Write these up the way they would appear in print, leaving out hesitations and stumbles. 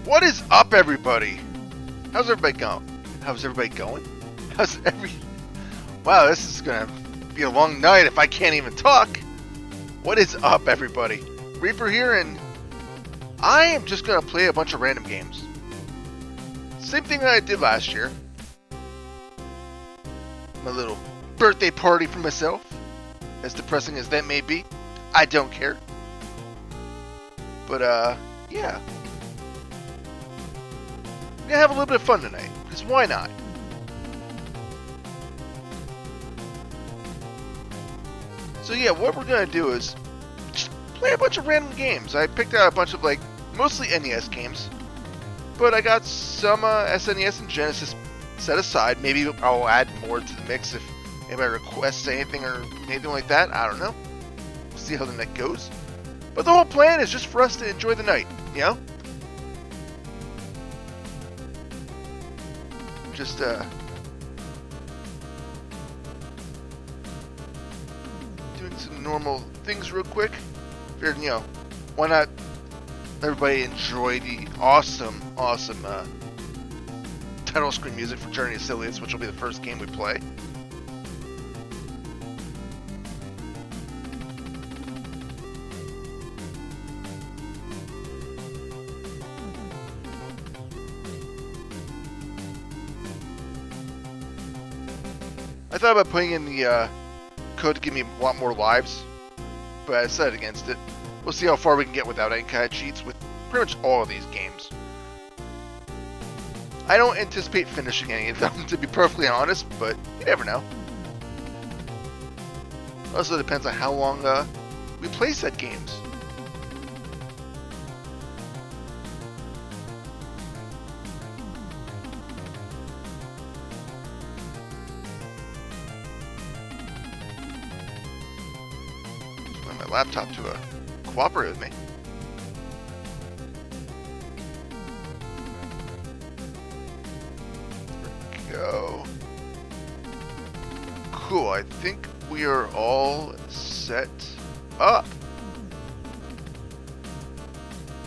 What is up, everybody? How's everybody going? How's everybody going? How's every... Wow, this is gonna be a long night if I can't even talk. What is up, everybody? Reaper here, and I am just gonna play a bunch of random games. Same thing that I did last year. My little birthday party for myself. As depressing as that may be, I don't care. But, yeah. We're gonna have a little bit of fun tonight, because why not? So yeah, what we're gonna do is just play a bunch of random games. I picked out a bunch of, like, mostly NES games, but I got some SNES and Genesis set aside. Maybe I'll add more to the mix if anybody requests anything or anything like that. I don't know. We'll see how the night goes. But the whole plan is just for us to enjoy the night, you know? Just, doing some normal things real quick. Figured, you know, why not everybody enjoy the awesome title screen music for Journey to Silius, which will be the first game we play. I thought about putting in the code to give me a lot more lives, but I decided against it. We'll see how far we can get without any kind of cheats with pretty much all of these games. I don't anticipate finishing any of them, to be perfectly honest, but you never know. Also depends on how long we play said games. Laptop to cooperate with me. There we go. Cool, I think we are all set up.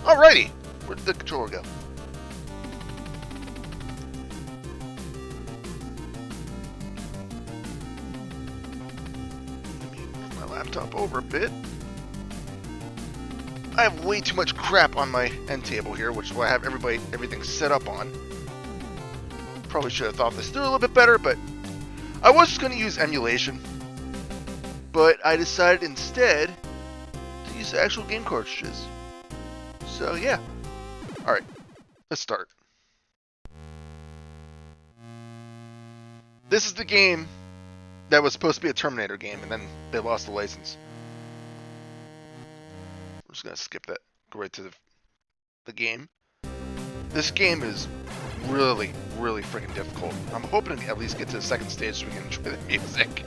Alrighty, where'd the controller go? Let me move my laptop over a bit. I have way too much crap on my end table here, which is why I have everything set up on. Probably should have thought this through a little bit better, but I was just going to use emulation. But I decided instead to use the actual game cartridges. So yeah. Alright, let's start. This is the game that was supposed to be a Terminator game, and then they lost the license. I'm just gonna skip that, go right to the game. This game is really freaking difficult. I'm hoping to at least get to the second stage so we can enjoy the music.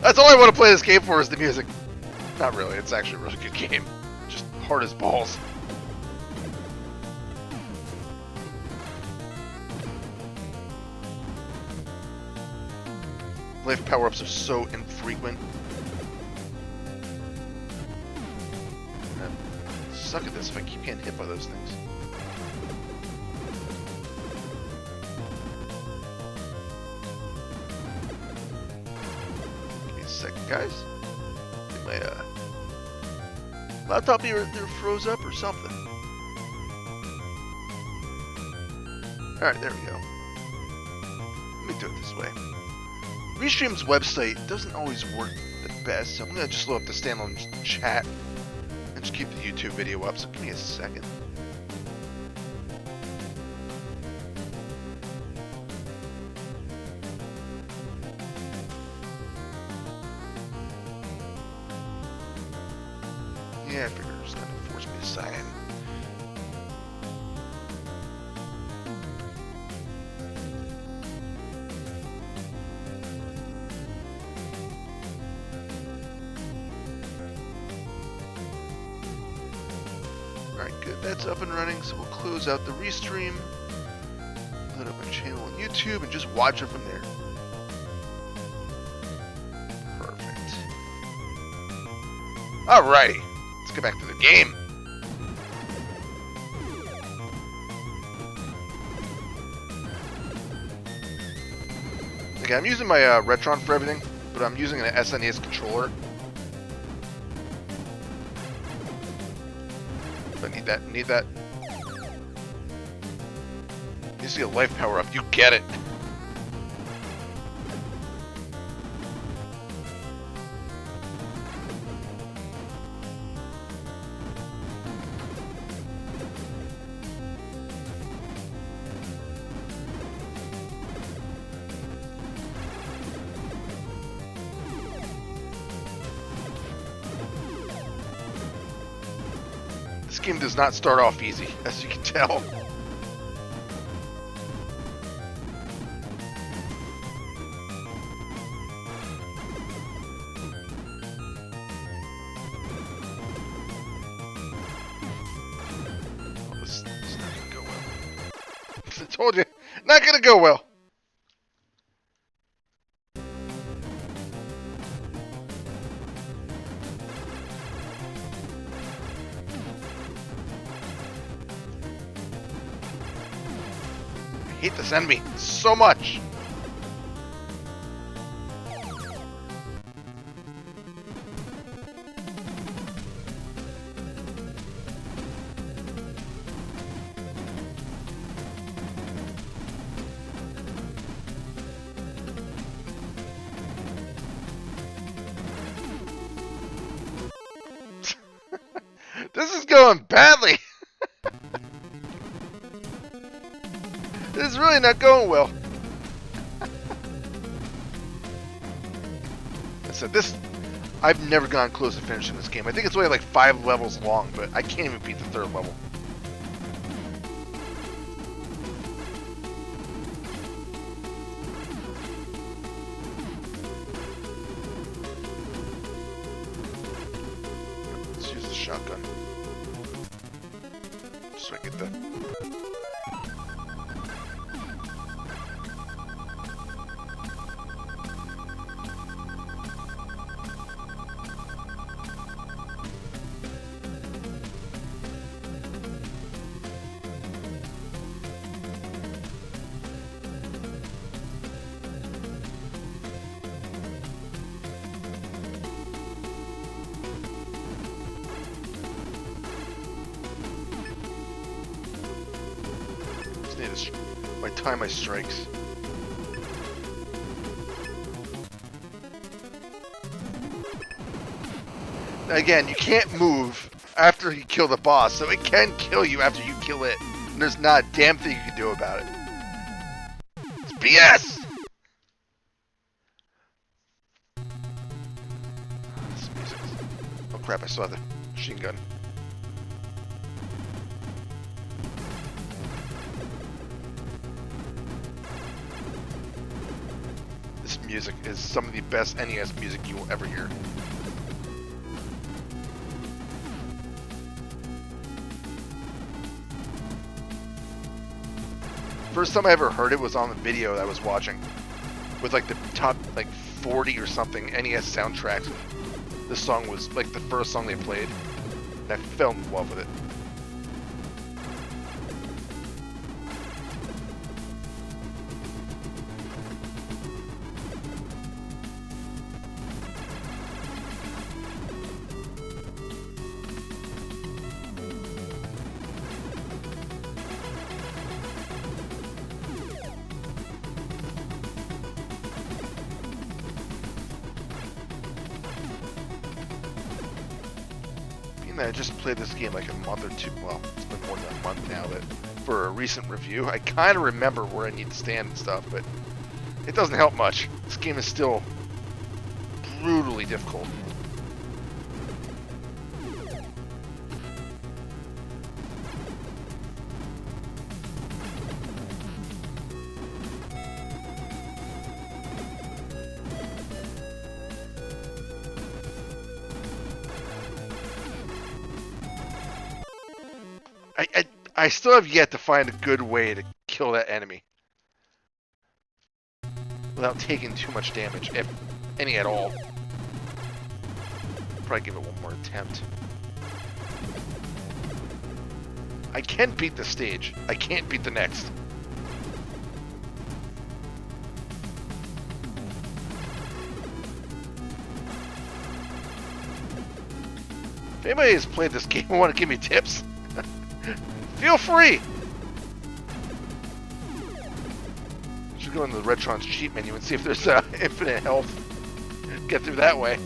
That's all I want to play this game for, is the music. Not really, it's actually a really good game. Just hard as balls. Life power-ups are so infrequent. Suck at this if I keep getting hit by those things. Give me a second, guys. I think my laptop either froze up or something. Alright, there we go. Let me do it this way. Restream's website doesn't always work the best, so I'm going to just load up the standalone chat and just keep the YouTube video up, so give me a second. Yeah, I figured it was going to force me to sign in. Alright, good. That's up and running, so we'll close out the restream, load up my channel on YouTube, and just watch it from there. Perfect. Alrighty, let's get back to the game. Again, I'm using my Retron for everything, but I'm using an SNES controller. I need that. Need that. You see a life power up. You get it. This game does not start off easy, as you can tell. Oh, this is not gonna go well. I told you, not gonna go well. I hate this enemy so much. This is going badly. This is really not going well. I said this. I've never gone close to finishing this game. I think it's only like 5 levels long, but I can't even beat the 3rd level. Let's use the shotgun. Just so I get the. Need to time my strikes. Again, you can't move after you kill the boss, so it can kill you after you kill it. And there's not a damn thing you can do about it. It's BS! This music is... Oh crap, I saw the machine gun. This music is some of the best NES music you will ever hear. First time I ever heard it was on the video that I was watching, with like the top like 40 or something NES soundtracks. This song was like the first song they played, and I fell in love with it. I just played this game like a month or two. Well, it's been more than a month now, but for a recent review, I kind of remember where I need to stand and stuff, but it doesn't help much. This game is still brutally difficult. I still have yet to find a good way to kill that enemy without taking too much damage, if any at all. Probably give it one more attempt. I can beat the stage. I can't beat the next. If anybody has played this game and want to give me tips, feel free. Should go into the Retron's cheat menu and see if there's infinite health. Get through that way.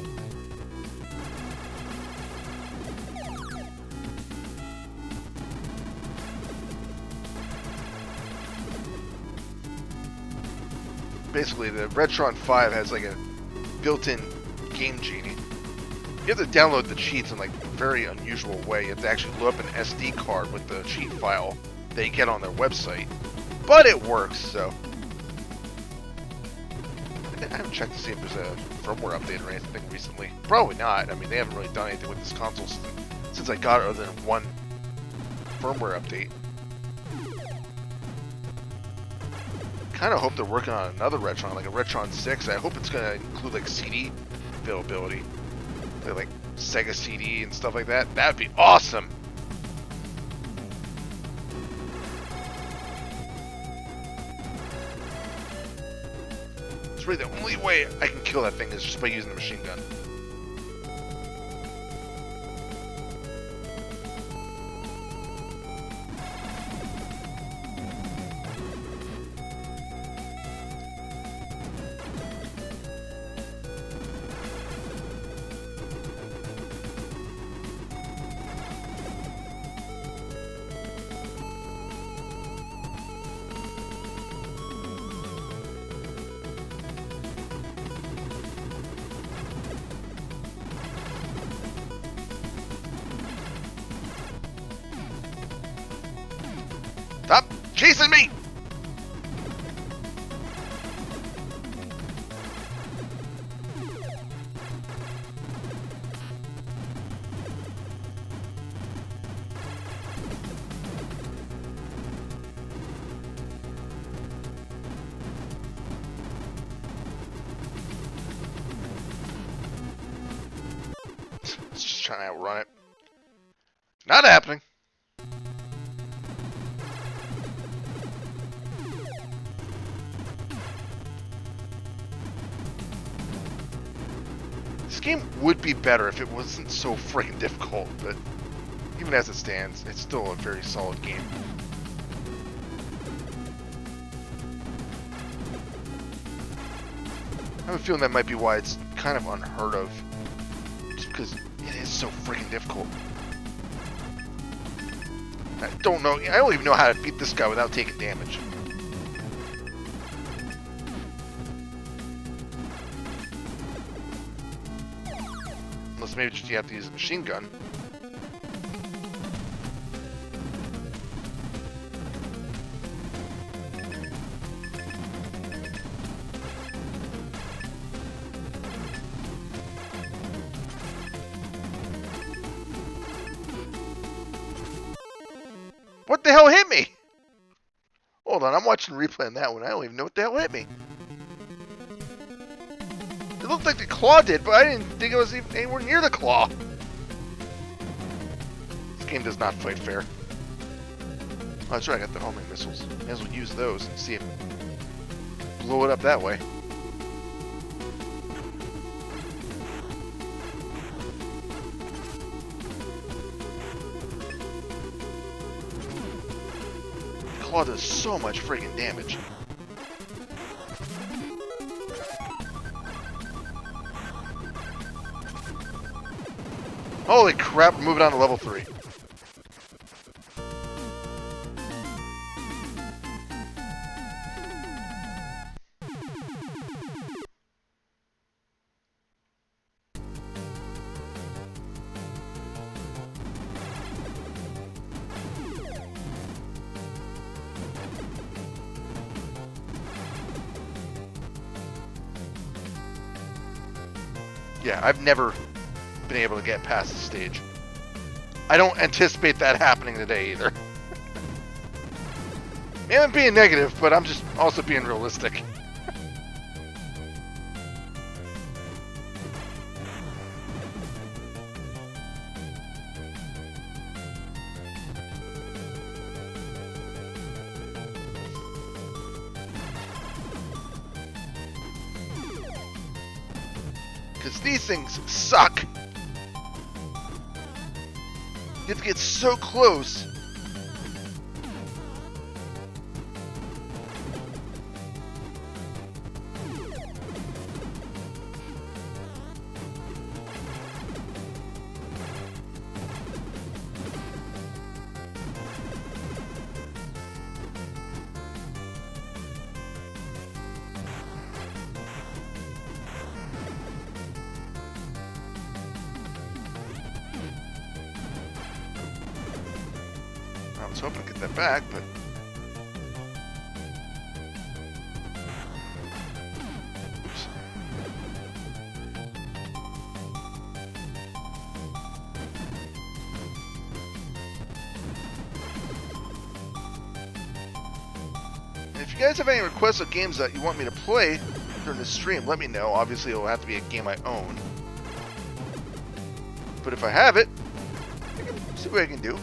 Basically, the Retron 5 has like a built-in Game Genie. You have to download the cheats in like a very unusual way. You have to actually load up an SD card with the cheat file that you get on their website. But it works, so. I haven't checked to see if there's a firmware update or anything recently. Probably not. I mean, they haven't really done anything with this console since I got it other than one firmware update. Kind of hope they're working on another Retron, like a Retron 6. I hope it's going to include like CD availability. Like Sega CD and stuff like that. That'd be awesome. It's really the only way I can kill that thing is just by using the machine gun. Stop chasing me! It's just trying to outrun it. Not happening. This game would be better if it wasn't so freaking difficult, but even as it stands, it's still a very solid game. I have a feeling that might be why it's kind of unheard of, just because it is so freaking difficult. I don't know, I don't even know how to beat this guy without taking damage. Unless maybe just you have to use a machine gun. What the hell hit me? Hold on, I'm watching replay on that one. I don't even know what the hell hit me. It looked like the claw did, but I didn't think it was even anywhere near the claw. This game does not fight fair. Oh, that's right, I got the homing missiles. May as well use those and see if blow it up that way. The claw does so much friggin' damage. Holy crap, we're moving on to level 3. Yeah, I've never been able to get past the stage. I don't anticipate that happening today either. Maybe I'm being negative, but I'm just also being realistic. Because these things suck. have to get so close. I was hoping to get that back, but... Oops. And if you guys have any requests of games that you want me to play during the stream, let me know. Obviously, it'll have to be a game I own. But if I have it, I can see what I can do.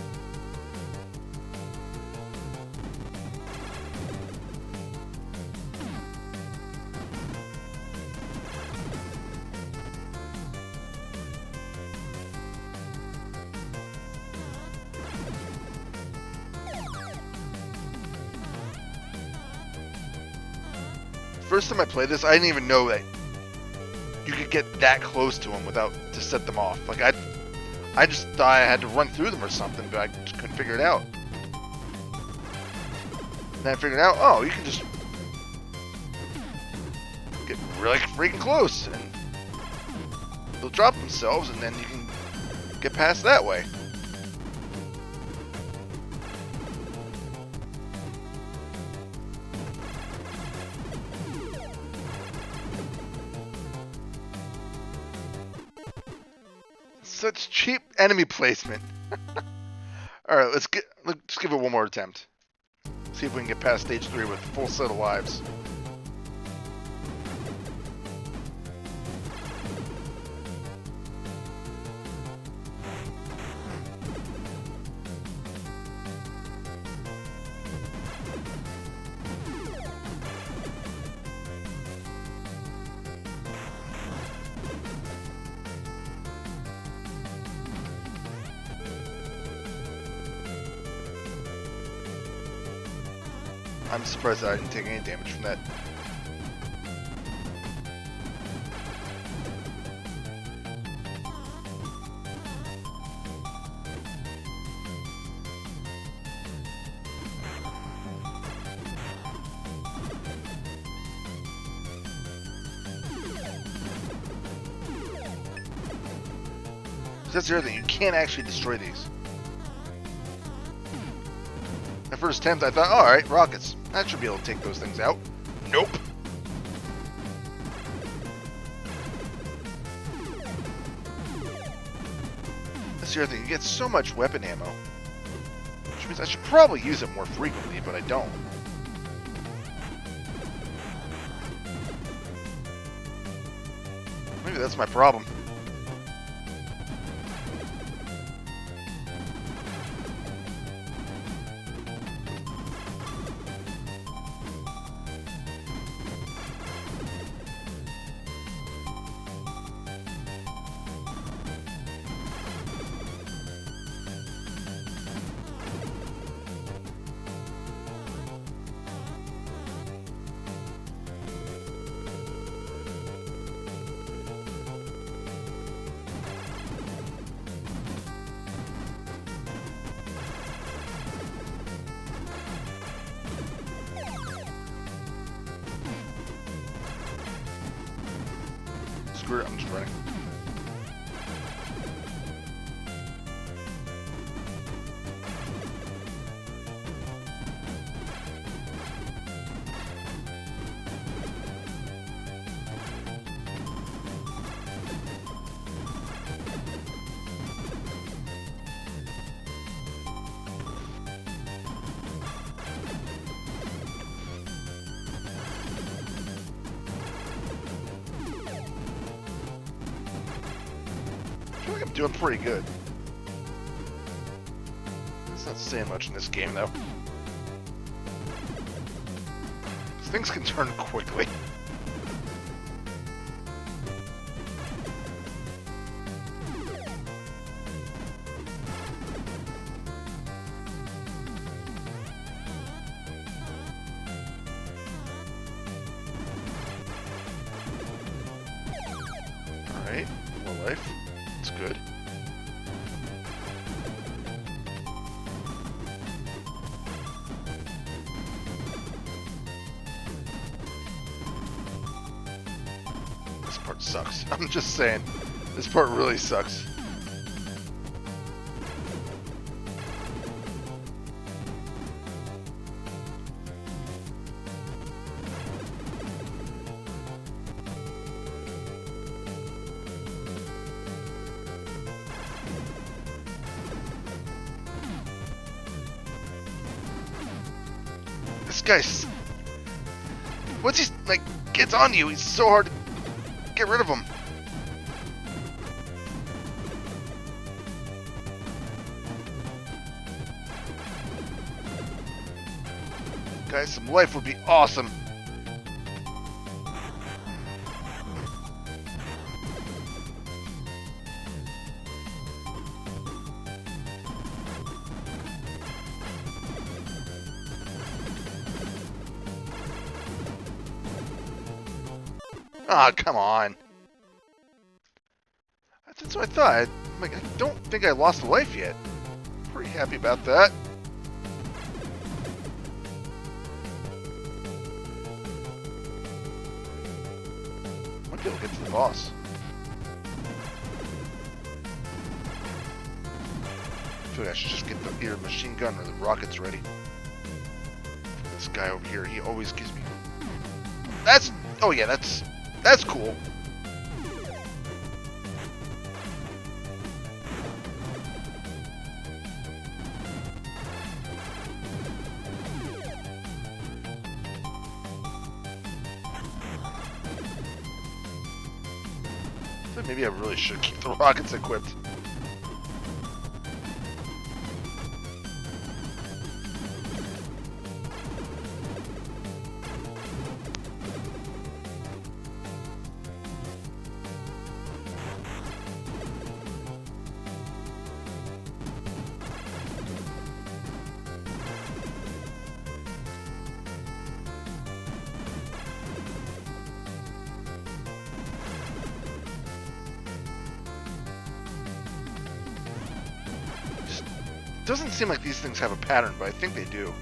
First time I played this, I didn't even know that you could get that close to them without to set them off. Like I just thought I had to run through them or something, but I just couldn't figure it out. And then I figured out, oh, you can just get really freaking close, and they'll drop themselves, and then you can get past that way. Such cheap enemy placement. Alright, let's give it one more attempt. See if we can get past stage 3 with a full set of lives. I'm surprised that I didn't take any damage from that. That's the other thing, you can't actually destroy these. My first attempt, I thought, alright, rockets. I should be able to take those things out. Nope. That's the other thing, you get so much weapon ammo. Which means I should probably use it more frequently, but I don't. Maybe that's my problem. Screw it, I'm just running. I feel like I'm doing pretty good. It's not saying much in this game, though. Things can turn quickly. part sucks. I'm just saying. This part really sucks. This guy's... Once he's, like, gets on you, he's so hard to get rid of him. Guys, some life would be awesome. Ah, come on. That's what I thought. I don't think I lost a life yet. Pretty happy about that. Might be able to get to the boss. I feel like I should just get the either machine gun or the rockets ready. This guy over here, he always gives me... That's... Oh yeah, that's cool. So maybe I really should keep the rockets equipped. Doesn't seem like these things have a pattern, but I think they do.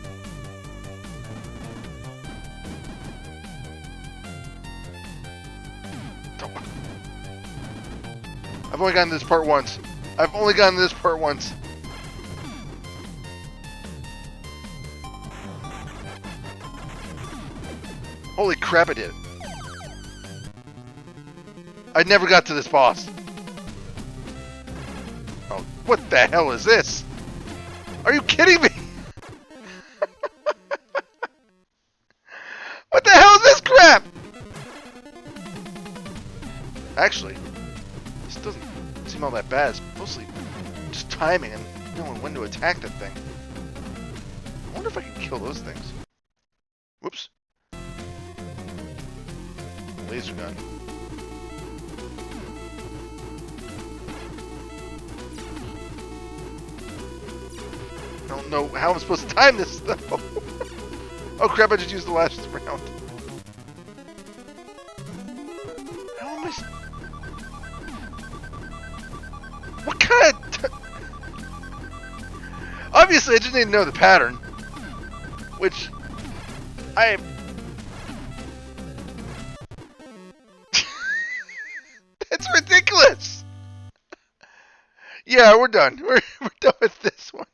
I've only gotten this part once. Holy crap, I did. I never got to this boss. Oh, what the hell is this? Are you kidding me? What the hell is this crap? Actually, this doesn't seem all that bad. It's mostly just timing and knowing when to attack that thing. I wonder if I can kill those things. Whoops. Laser gun. I don't know how I'm supposed to time this, though. Oh crap, I just used the last round. How am I... What kind of... Obviously, I just need to know the pattern. Which... I... That's ridiculous! Yeah, we're done. We're done with this one.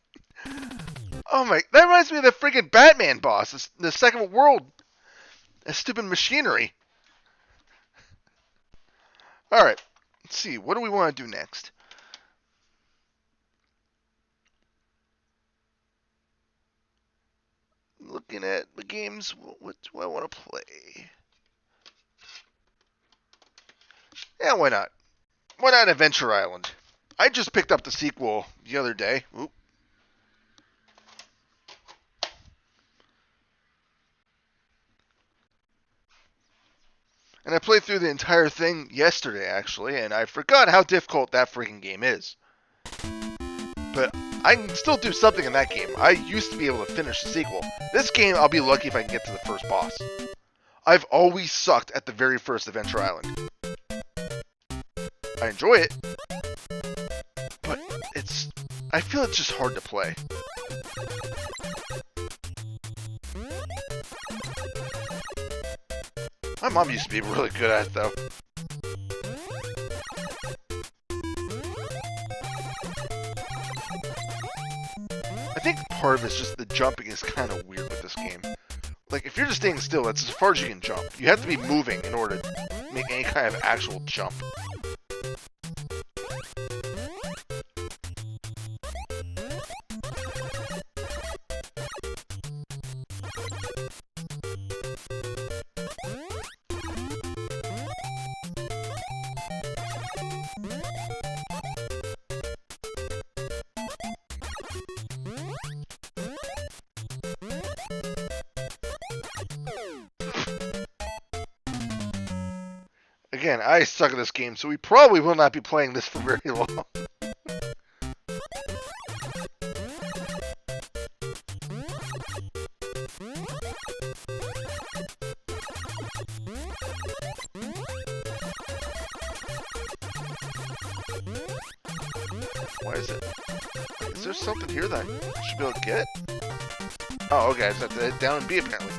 Oh my, that reminds me of the friggin' Batman boss, the Second World, that stupid machinery. Alright, let's see, what do we want to do next? Looking at the games, what do I want to play? Yeah, why not? Why not Adventure Island? I just picked up the sequel the other day. Oop. And I played through the entire thing yesterday, actually, and I forgot how difficult that freaking game is. But I can still do something in that game. I used to be able to finish the sequel. This game, I'll be lucky if I can get to the first boss. I've always sucked at the very first Adventure Island. I enjoy it, but I feel it's just hard to play. My mom used to be really good at it, though. I think part of it's just the jumping is kind of weird with this game. Like, if you're just staying still, that's as far as you can jump. You have to be moving in order to make any kind of actual jump. Again, I suck at this game, so we probably will not be playing this for very long. Why is it? Is there something here that I should be able to get? Oh, okay, I just have to hit down and B apparently.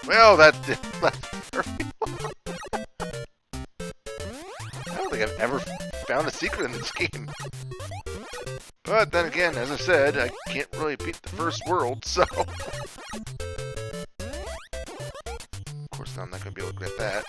Well, that did not very well. I don't think I've ever found a secret in this game. But then again, as I said, I can't really beat the first world, so... Of course, now I'm not going to be able to get that.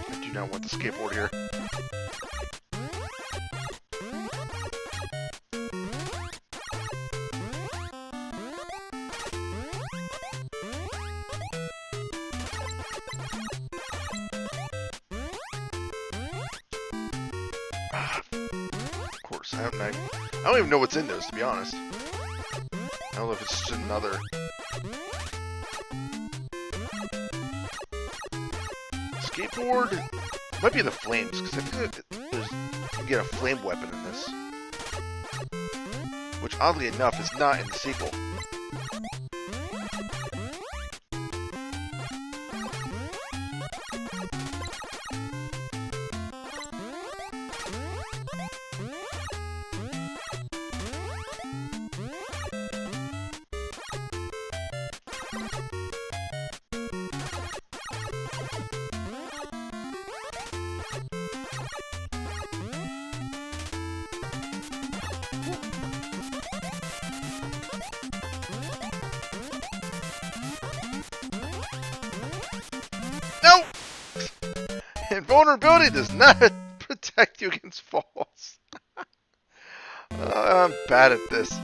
I do not want the skateboard here. Of course, I don't even know what's in those, to be honest. I don't know if it's just another... Skateboard? Might be the flames, because I think you can get a flame weapon in this. Which, oddly enough, is not in the sequel. No! Invulnerability does not protect you against falls. I'm bad at this.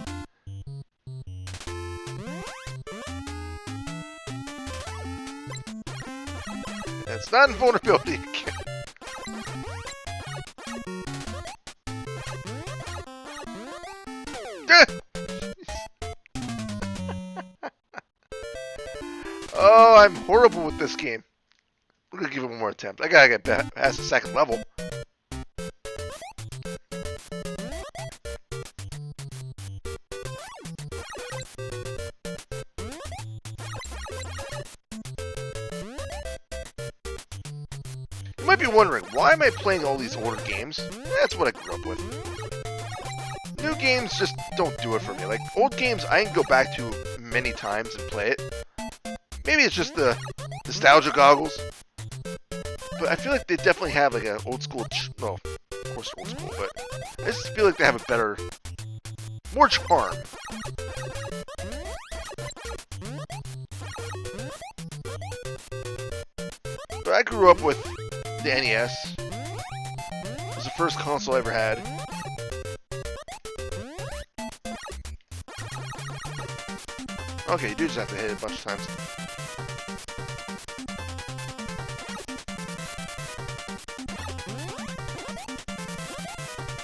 It's not invulnerability again. Oh, I'm horrible with this game. We're gonna give it one more attempt. I gotta get past the second level. You might be wondering, why am I playing all these older games? That's what I grew up with. New games just don't do it for me. Like, old games, I can go back to many times and play it. Maybe it's just the nostalgia goggles. But I feel like they definitely have like an old school, well, of course old school, but I just feel like they have a better, more charm. But I grew up with the NES. It was the first console I ever had. Okay, you do just have to hit it a bunch of times.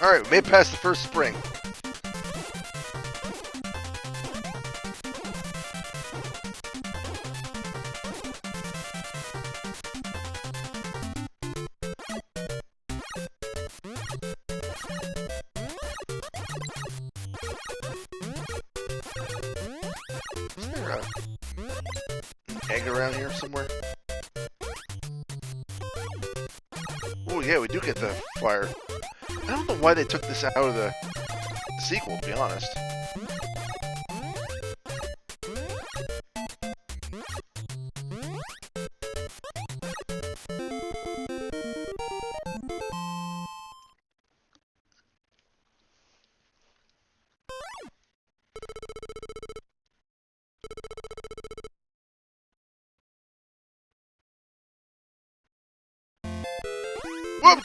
Alright, we made it past the first spring. egg around here somewhere? Oh yeah, we do get the fire. I don't know why they took this out of the sequel, to be honest. Whoop!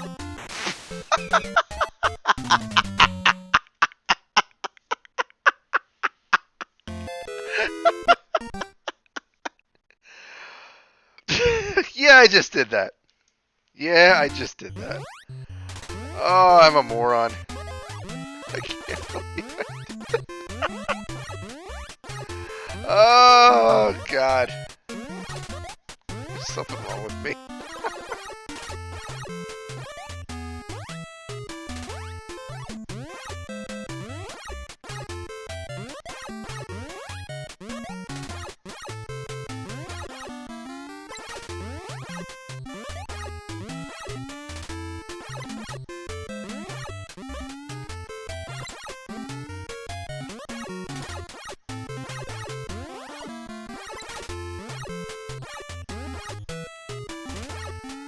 Yeah, I just did that. Yeah, I just did that. Oh, I'm a moron. I can't believe it. Oh, God. There's something wrong with me.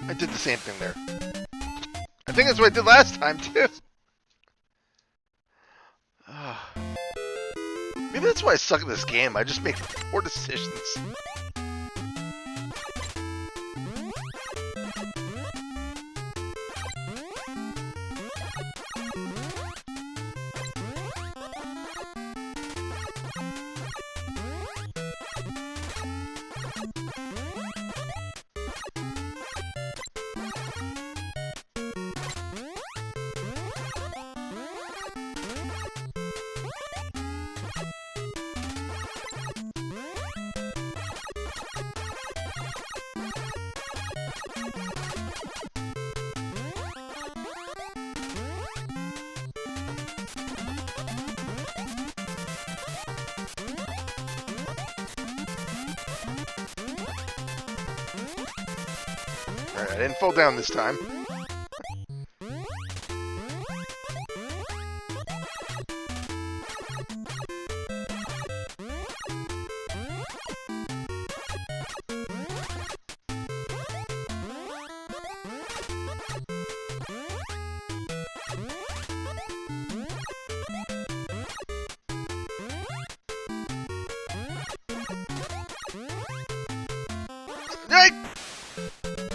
I did the same thing there. I think that's what I did last time, too. Maybe that's why I suck at this game. I just make poor decisions. Alright, I didn't fall down this time.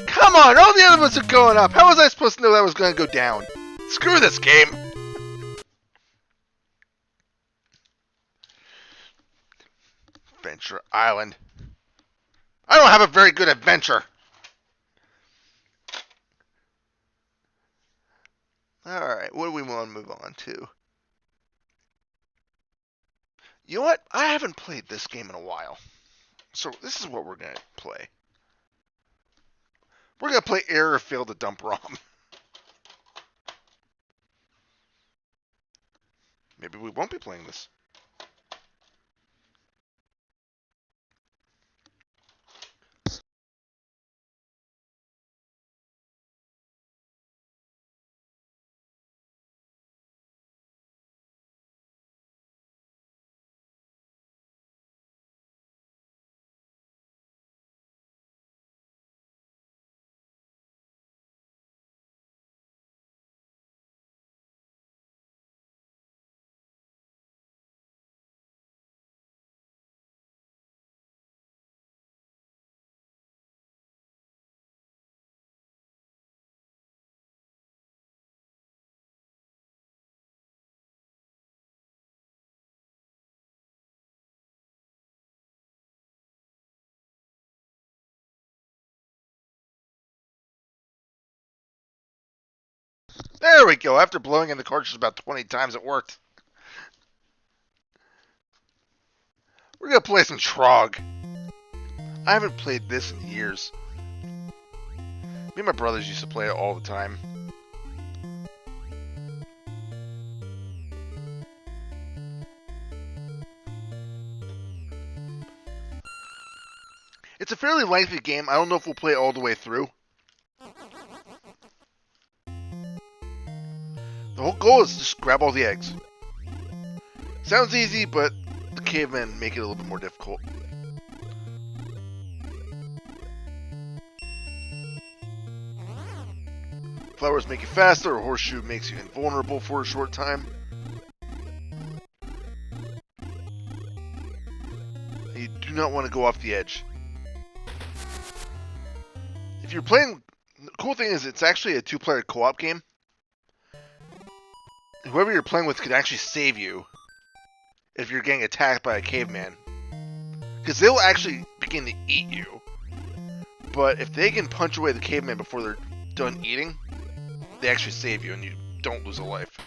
Come on, all the other ones are going up. How was I supposed to know that was going to go down? Screw this game. Adventure Island. I don't have a very good adventure. Alright, what do we want to move on to? You know what? I haven't played this game in a while. So this is what we're going to play. We're going to play Error Failed to Dump ROM. Maybe we won't be playing this. There we go. After blowing in the cartridge about 20 times, it worked. We're going to play some Trog. I haven't played this in years. Me and my brothers used to play it all the time. It's a fairly lengthy game. I don't know if we'll play it all the way through. The whole goal is just grab all the eggs. Sounds easy, but the cavemen make it a little bit more difficult. Flowers make you faster, or horseshoe makes you invulnerable for a short time. You do not want to go off the edge. If you're playing, the cool thing is it's actually a 2-player co-op game. Whoever you're playing with could actually save you if you're getting attacked by a caveman. Because they'll actually begin to eat you. But if they can punch away the caveman before they're done eating, they actually save you and you don't lose a life.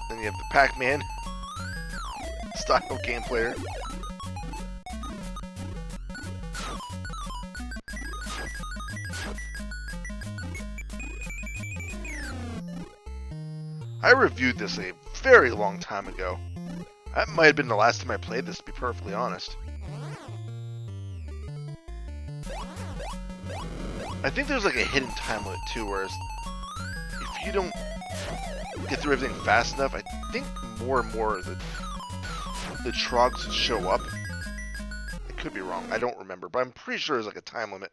Then you have the Pac-Man style game player. I reviewed this a very long time ago. That might have been the last time I played this, to be perfectly honest. I think there's like a hidden time limit too, whereas if you don't get through everything fast enough, I think more and more of the trogs show up. I could be wrong, I don't remember, but I'm pretty sure there's like a time limit.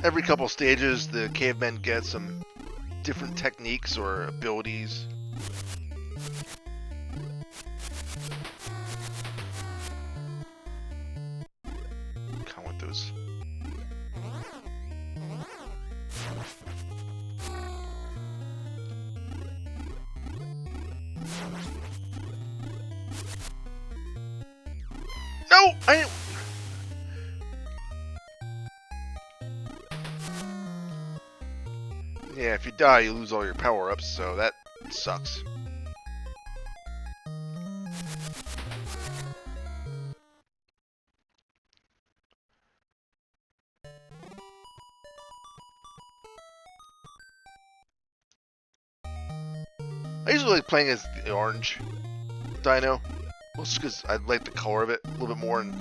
Every couple stages, the cavemen get some different techniques or abilities. Come with those. No! Yeah, if you die, you lose all your power-ups, so that sucks. I usually like playing as the orange dino, mostly because I like the color of it a little bit more, and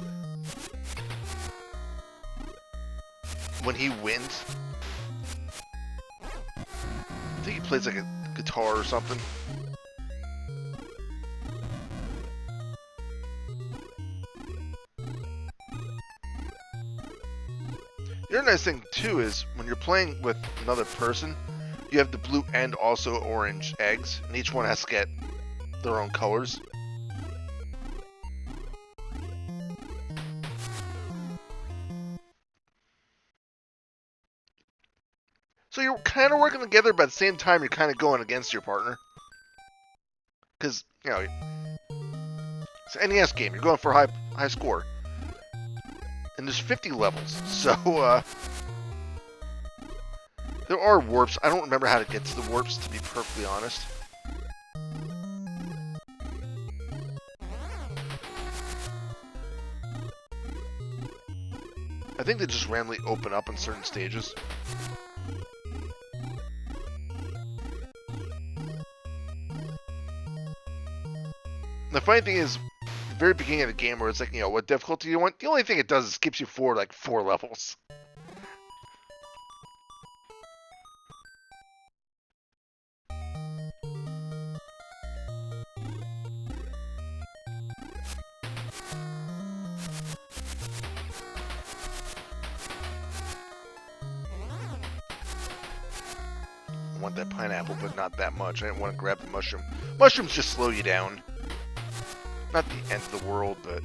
when he wins, I think he plays like a guitar or something. The other nice thing too is when you're playing with another person, you have the blue and also orange eggs, and each one has to get their own colors. So you're kind of working together, but at the same time, you're kind of going against your partner. Because, you know, it's an NES game. You're going for a high score. And there's 50 levels. So, there are warps. I don't remember how to get to the warps, to be perfectly honest. I think they just randomly open up in certain stages. The funny thing is, the very beginning of the game where it's like, you know, what difficulty you want, the only thing it does is skips you forward like 4 levels. I want that pineapple, but not that much. I didn't want to grab the mushroom. Mushrooms just slow you down. Not the end of the world, but...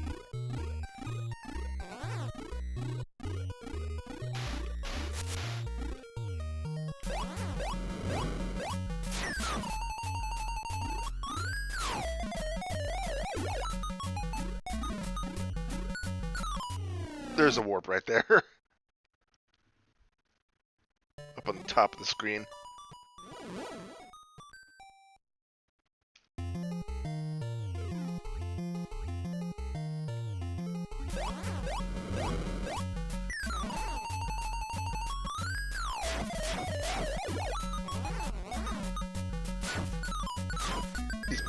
There's a warp right there. Up on the top of the screen.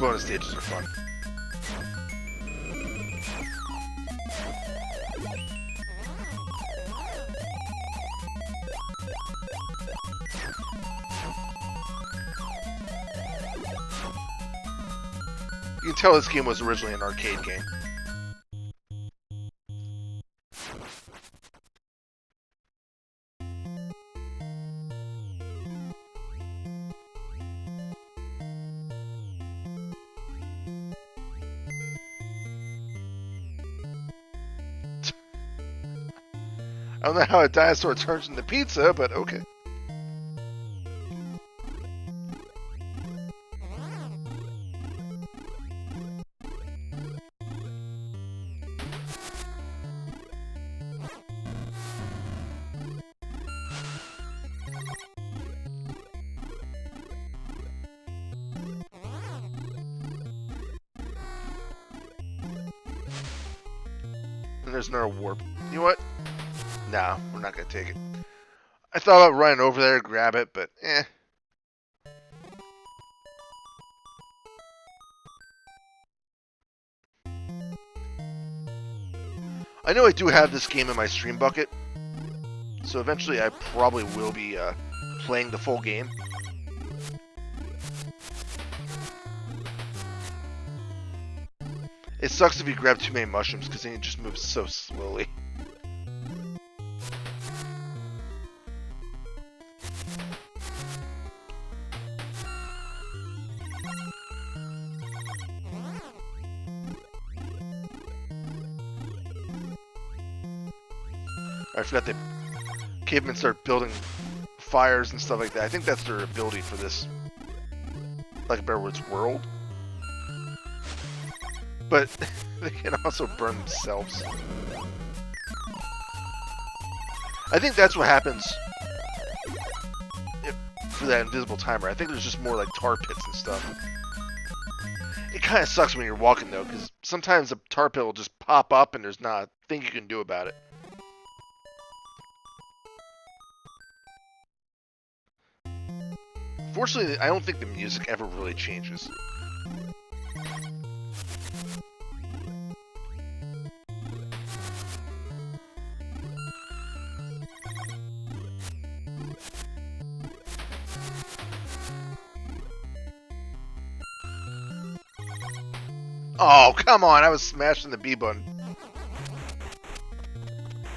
bonus stages are fun. You can tell this game was originally an arcade game. I don't know how a dinosaur turns into pizza, but okay. And there's another warp. You know what? No, we're not going to take it. I thought about running over there to grab it, but eh. I know I do have this game in my stream bucket, so eventually I probably will be playing the full game. It sucks if you grab too many mushrooms, because then it just moves so slowly. I forgot that cavemen start building fires and stuff like that. I think that's their ability for this, like Bearwood's world. But they can also burn themselves. I think that's what happens for that invisible timer. I think there's just more like tar pits and stuff. It kind of sucks when you're walking though, because sometimes a tar pit will just pop up and there's not a thing you can do about it. Fortunately, I don't think the music ever really changes. Oh, come on, I was smashing the B button.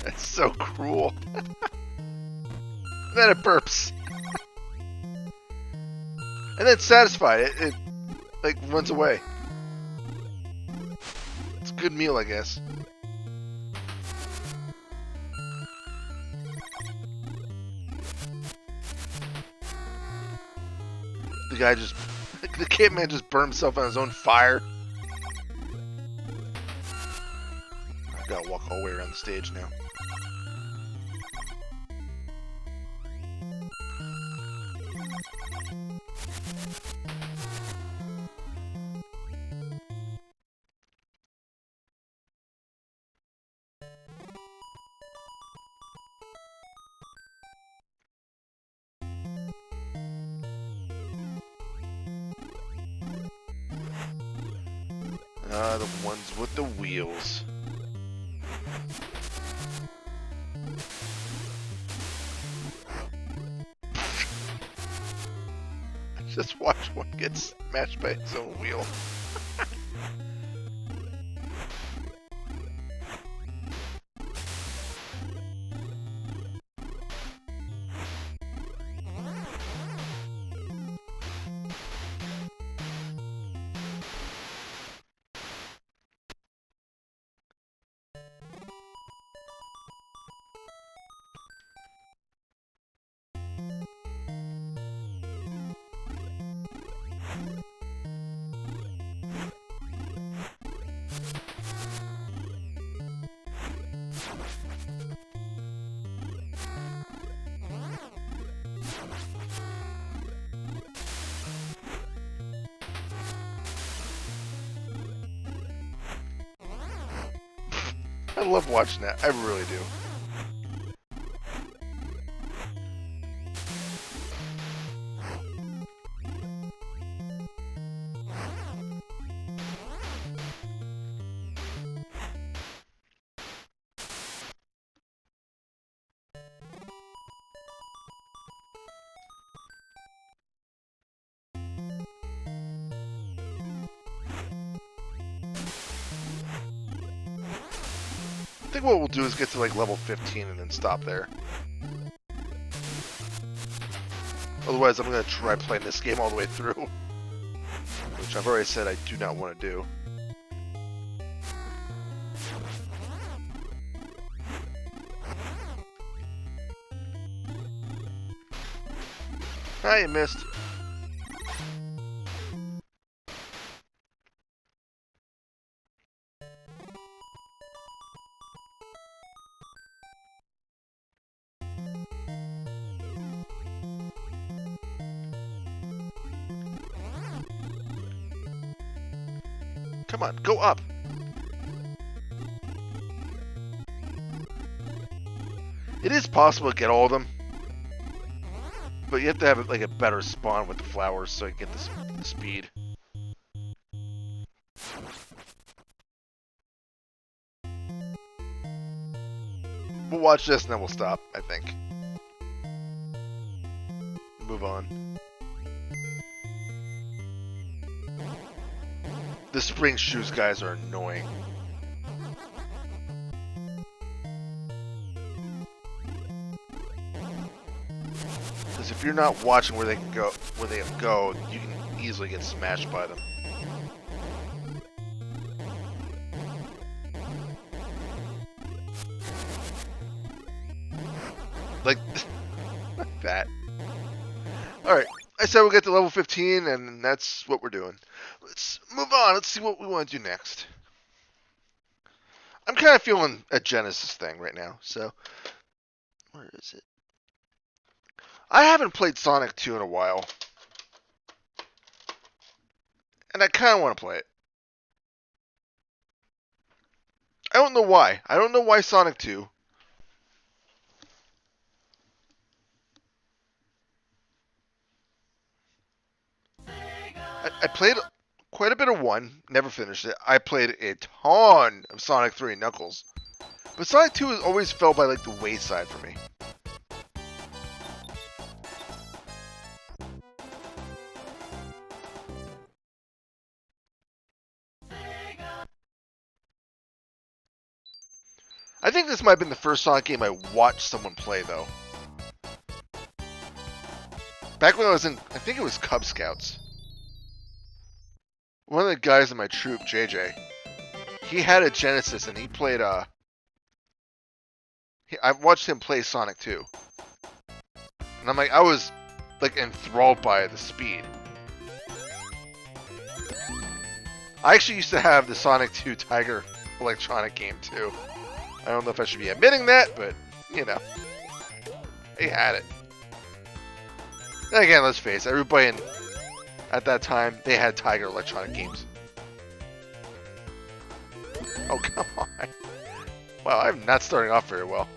That's so cruel. Then it burps. And then satisfied, it like runs away. It's a good meal, I guess. The guy just, the caveman just burned himself on his own fire. I've got to walk all the way around the stage now. The ones with the wheels. Just watch one get smashed by its own wheel. I love watching that. I really do. think what we'll do is get to like level 15 and then stop there. Otherwise, I'm going to try playing this game all the way through. Which I've already said I do not want to do. Ah, you missed. Come on, go up. It is possible to get all of them, but you have to have like a better spawn with the flowers so you get the speed. We'll watch this and then we'll stop, I think. Move on. The spring shoes guys are annoying. Because if you're not watching where they go, you can easily get smashed by them. Like that. Alright, I said we'll get to level 15, and that's what we're doing. Let's move on. Let's see what we want to do next. I'm kind of feeling a Genesis thing right now, so... Where is it? I haven't played Sonic 2 in a while. And I kind of want to play it. I don't know why. I don't know why Sonic 2. I played quite a bit of 1, never finished it. I played a ton of Sonic 3 and Knuckles. But Sonic 2 has always fell by like the wayside for me. I think this might have been the first Sonic game I watched someone play, though. Back when I was in, I think it was Cub Scouts. One of the guys in my troop, JJ, he had a Genesis and he played, I watched him play Sonic 2. And I'm like, I was, like, enthralled by the speed. I actually used to have the Sonic 2 Tiger electronic game, too. I don't know if I should be admitting that, but, you know. He had it. And again, let's face it, everybody at that time, they had Tiger electronic games. Oh, come on. Wow, I'm not starting off very well.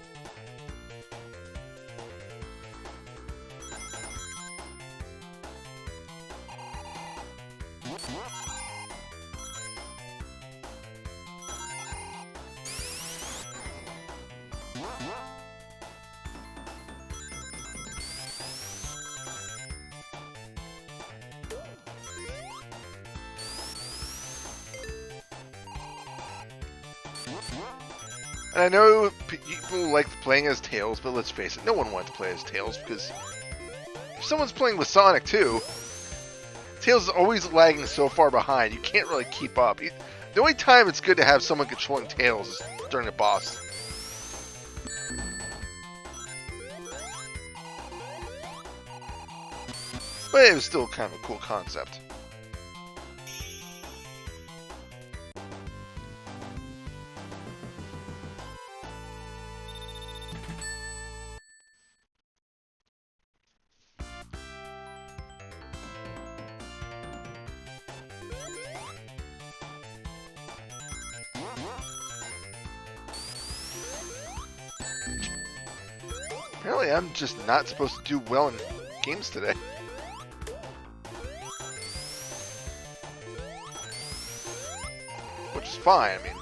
And I know people like playing as Tails, but let's face it, no one wants to play as Tails, because if someone's playing with Sonic 2, Tails is always lagging so far behind, you can't really keep up. The only time it's good to have someone controlling Tails is during the boss. But it was still kind of a cool concept. Apparently I'm just not supposed to do well in games today. Which is fine, I mean.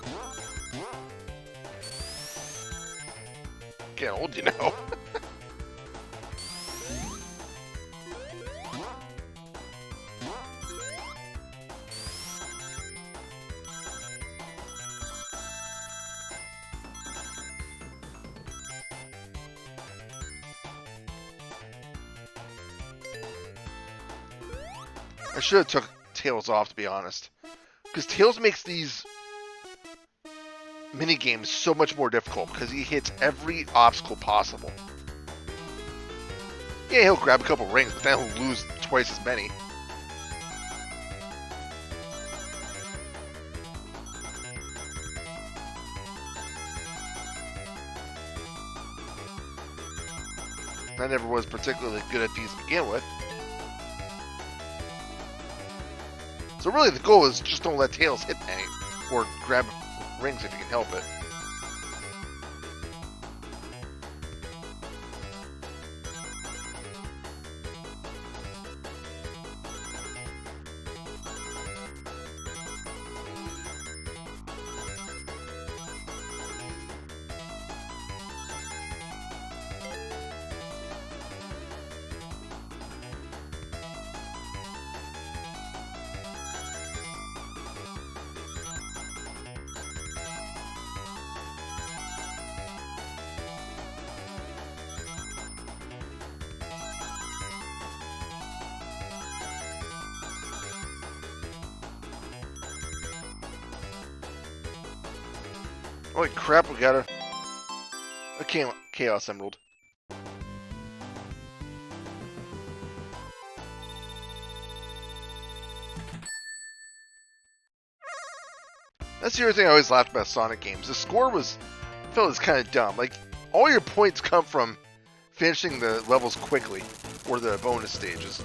Getting old, you know. I should have took Tails off, to be honest. Because Tails makes these minigames so much more difficult because he hits every obstacle possible. Yeah, he'll grab a couple rings, but then he'll lose twice as many. I never was particularly good at these to begin with. So really the goal is just don't let Tails hit any, or grab rings if you can help it. Holy crap, we got a Chaos Emerald. That's the other thing I always laughed about Sonic games. The score was, I felt it was kind of dumb. Like, all your points come from finishing the levels quickly, or the bonus stages.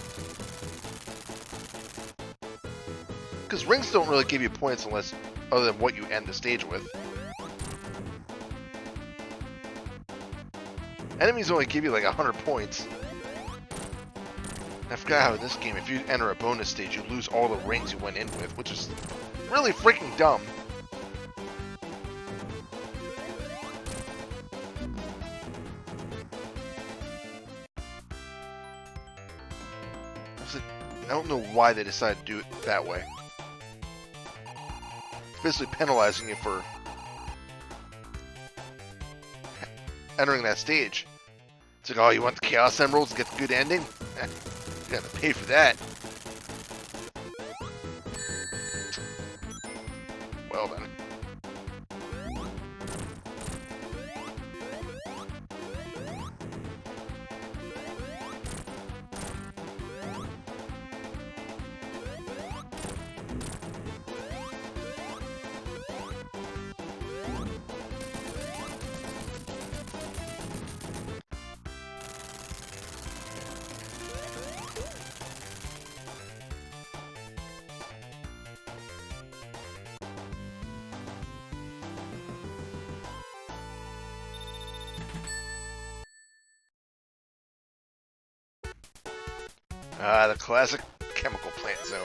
Because rings don't really give you points unless, other than what you end the stage with. Enemies only give you like 100 points. I forgot how in this game, if you enter a bonus stage, you lose all the rings you went in with, which is really freaking dumb. I don't know why they decided to do it that way. It's basically penalizing you for entering that stage. It's like, oh, you want the Chaos Emeralds to get the good ending? You gotta pay for that. Well then. Ah, the classic chemical plant zone.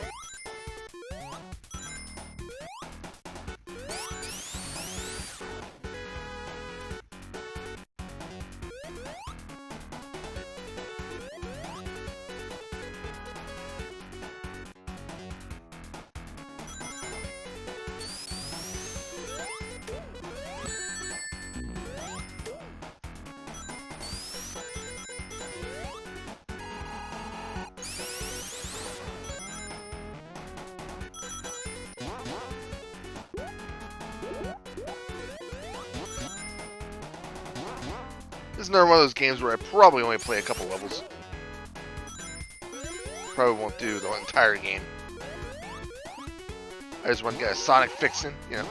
This is another one of those games where I probably only play a couple levels. Probably won't do the entire game. I just want to get a Sonic fixin', you know.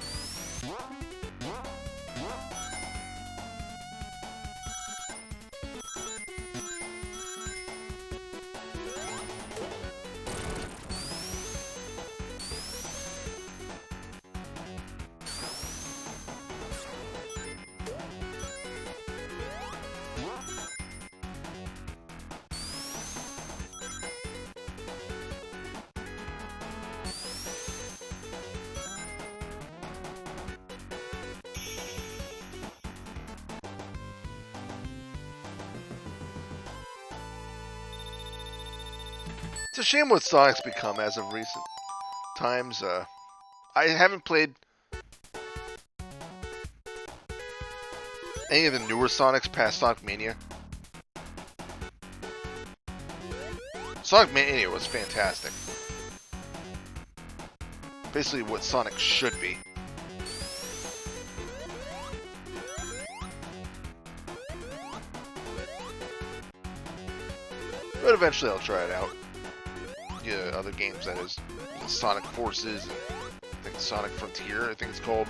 It's a shame what Sonic's become as of recent times. I haven't played any of the newer Sonics past Sonic Mania. Sonic Mania was fantastic. Basically what Sonic should be. But eventually I'll try it out. Yeah, other games, that is. Sonic Forces, and I think Sonic Frontier, I think it's called.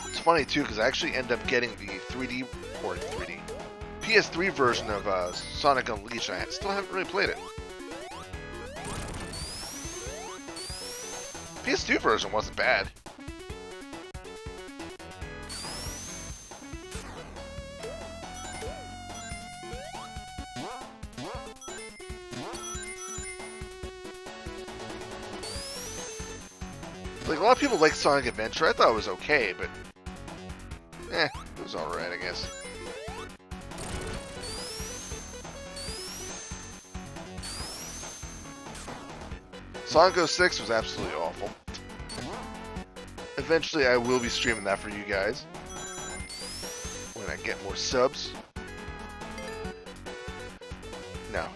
It's funny too, because I actually end up getting the 3D, or 3D, PS3 version of Sonic Unleashed, and I still haven't really played it. PS2 version wasn't bad. Like, a lot of people like Sonic Adventure. I thought it was okay, but it was alright, I guess. Sonic 06 was absolutely awful. Eventually, I will be streaming that for you guys when I get more subs. No,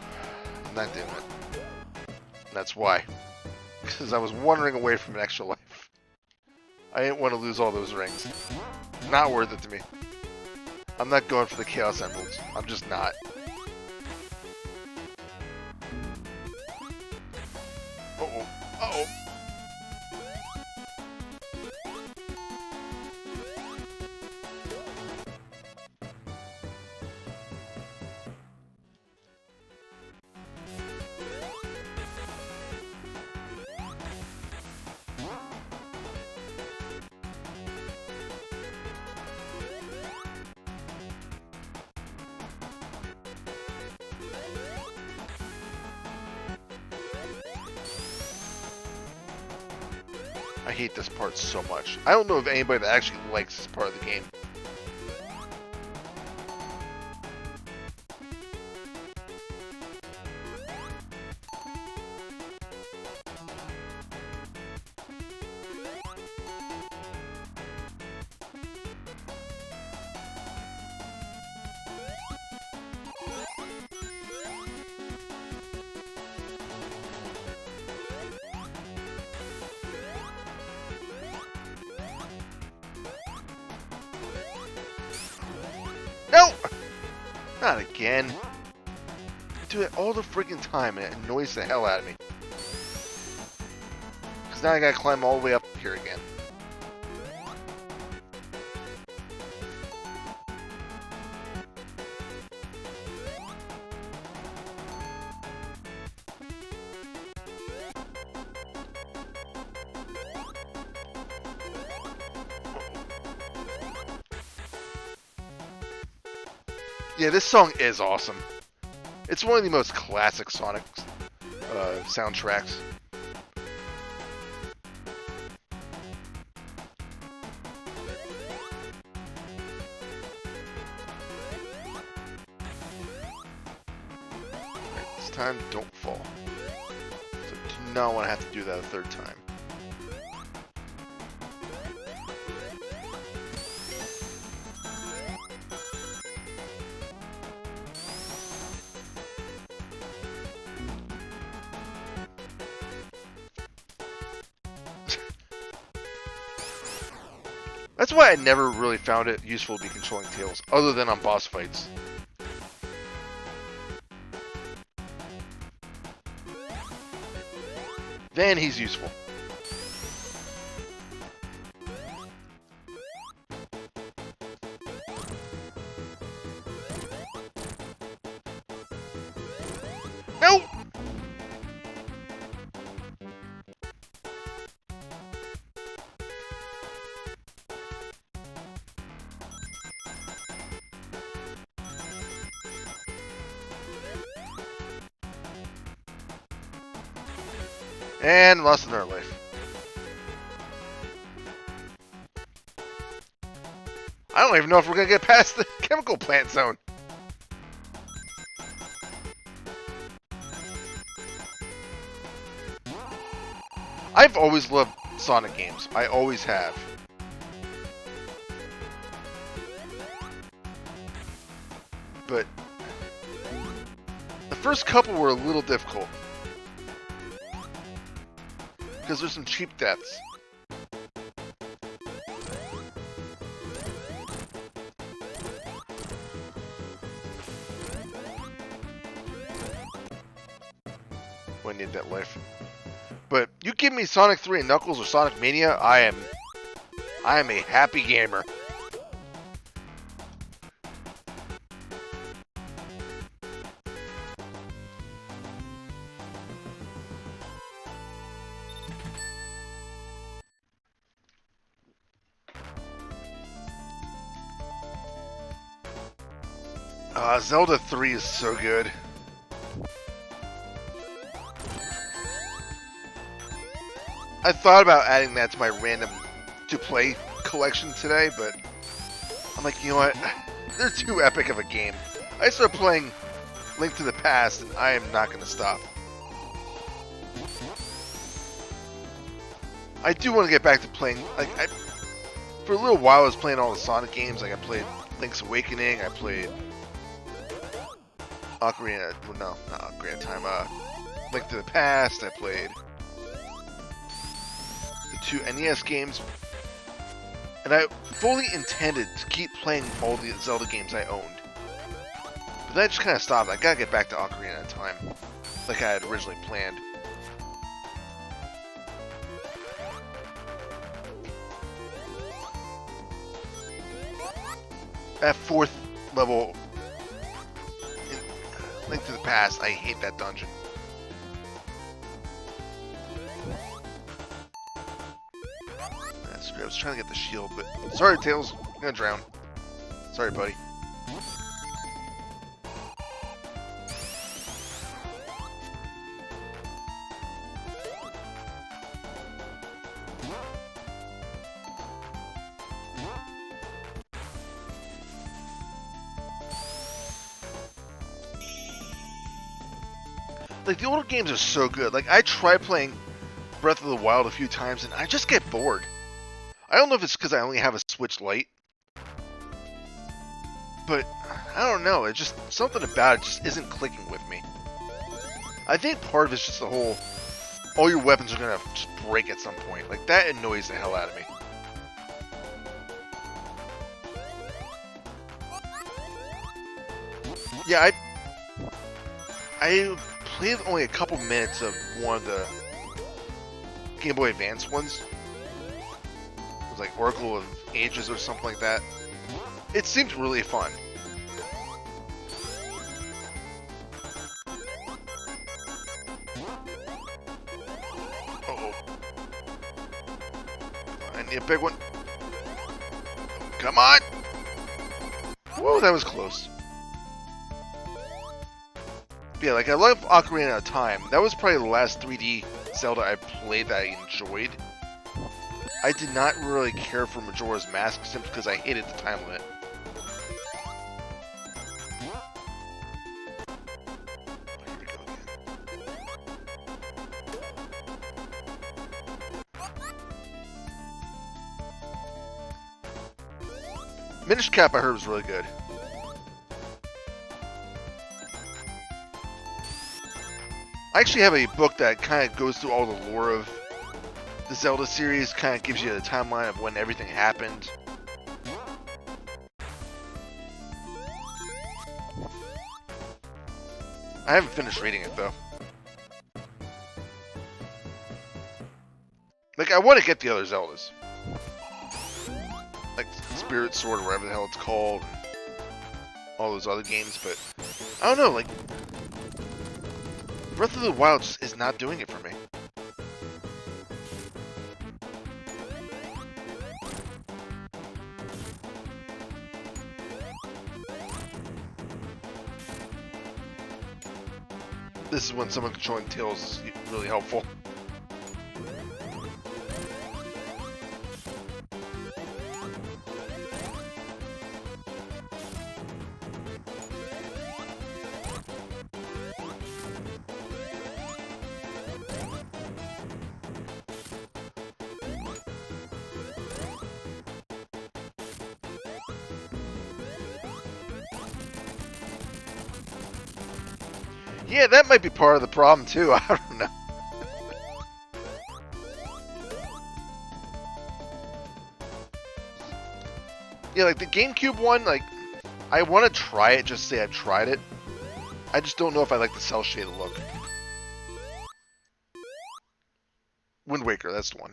I'm not doing it. That's why. Because I was wandering away from an extra life. I didn't want to lose all those rings. Not worth it to me. I'm not going for the Chaos Emeralds. I'm just not. Uh-oh. Uh-oh. I hate this part so much. I don't know of anybody that actually likes this part of the game. No! Not again. I do it all the freaking time and it annoys the hell out of me. Because now I gotta climb all the way up here again. Yeah, this song is awesome. It's one of the most classic Sonic soundtracks. Right, this time, don't fall. So do not want to have to do that a third time. That's why I never really found it useful to be controlling Tails, other than on boss fights. Then he's useful. No! And lost another life. I don't even know if we're gonna get past the chemical plant zone. I've always loved Sonic games. I always have. But the first couple were a little difficult. Because there's some cheap deaths. I need that life. But you give me Sonic 3 and Knuckles or Sonic Mania, I am a happy gamer. Zelda 3 is so good. I thought about adding that to my random to play collection today, but I'm like, you know what? They're too epic of a game. I started playing Link to the Past, and I am not going to stop. I do want to get back to playing. Like, for a little while, I was playing all the Sonic games. Like, I played Link's Awakening. I played Ocarina. Well, no, not Ocarina of Time. Link to the Past. I played the 2 NES games, and I fully intended to keep playing all the Zelda games I owned. But that just kind of stopped. I gotta get back to Ocarina of Time, like I had originally planned. That 4th level in Link to the Past, I hate that dungeon. I was trying to get the shield, but sorry, Tails, I'm gonna drown. Sorry, buddy. Like, the older games are so good. Like, I tried playing Breath of the Wild a few times, and I just get bored. I don't know if it's because I only have a Switch Lite, but I don't know. It's just something about it just isn't clicking with me. I think part of it's just the whole, all your weapons are gonna just break at some point. Like, that annoys the hell out of me. Yeah, I played only a couple minutes of one of the Game Boy Advance ones. It was like Oracle of Ages or something like that. It seemed really fun. Uh-oh. I need a big one. Come on! Whoa, that was close. Yeah, like, I love Ocarina of Time. That was probably the last 3D Zelda I played that I enjoyed. I did not really care for Majora's Mask simply because I hated the time limit. Here we go again. Minish Cap I heard was really good. I actually have a book that kind of goes through all the lore of the Zelda series, kind of gives you the timeline of when everything happened. I haven't finished reading it though. Like, I want to get the other Zeldas. Like Spirit Sword or whatever the hell it's called. And all those other games, but I don't know, like, Breath of the Wild just is not doing it for me. This is when someone controlling Tails is really helpful. Yeah, that might be part of the problem too. I don't know. Yeah, like the GameCube one, like I want to try it, just say I've tried it. I just don't know if I like the cell shaded look. Wind Waker, that's the one.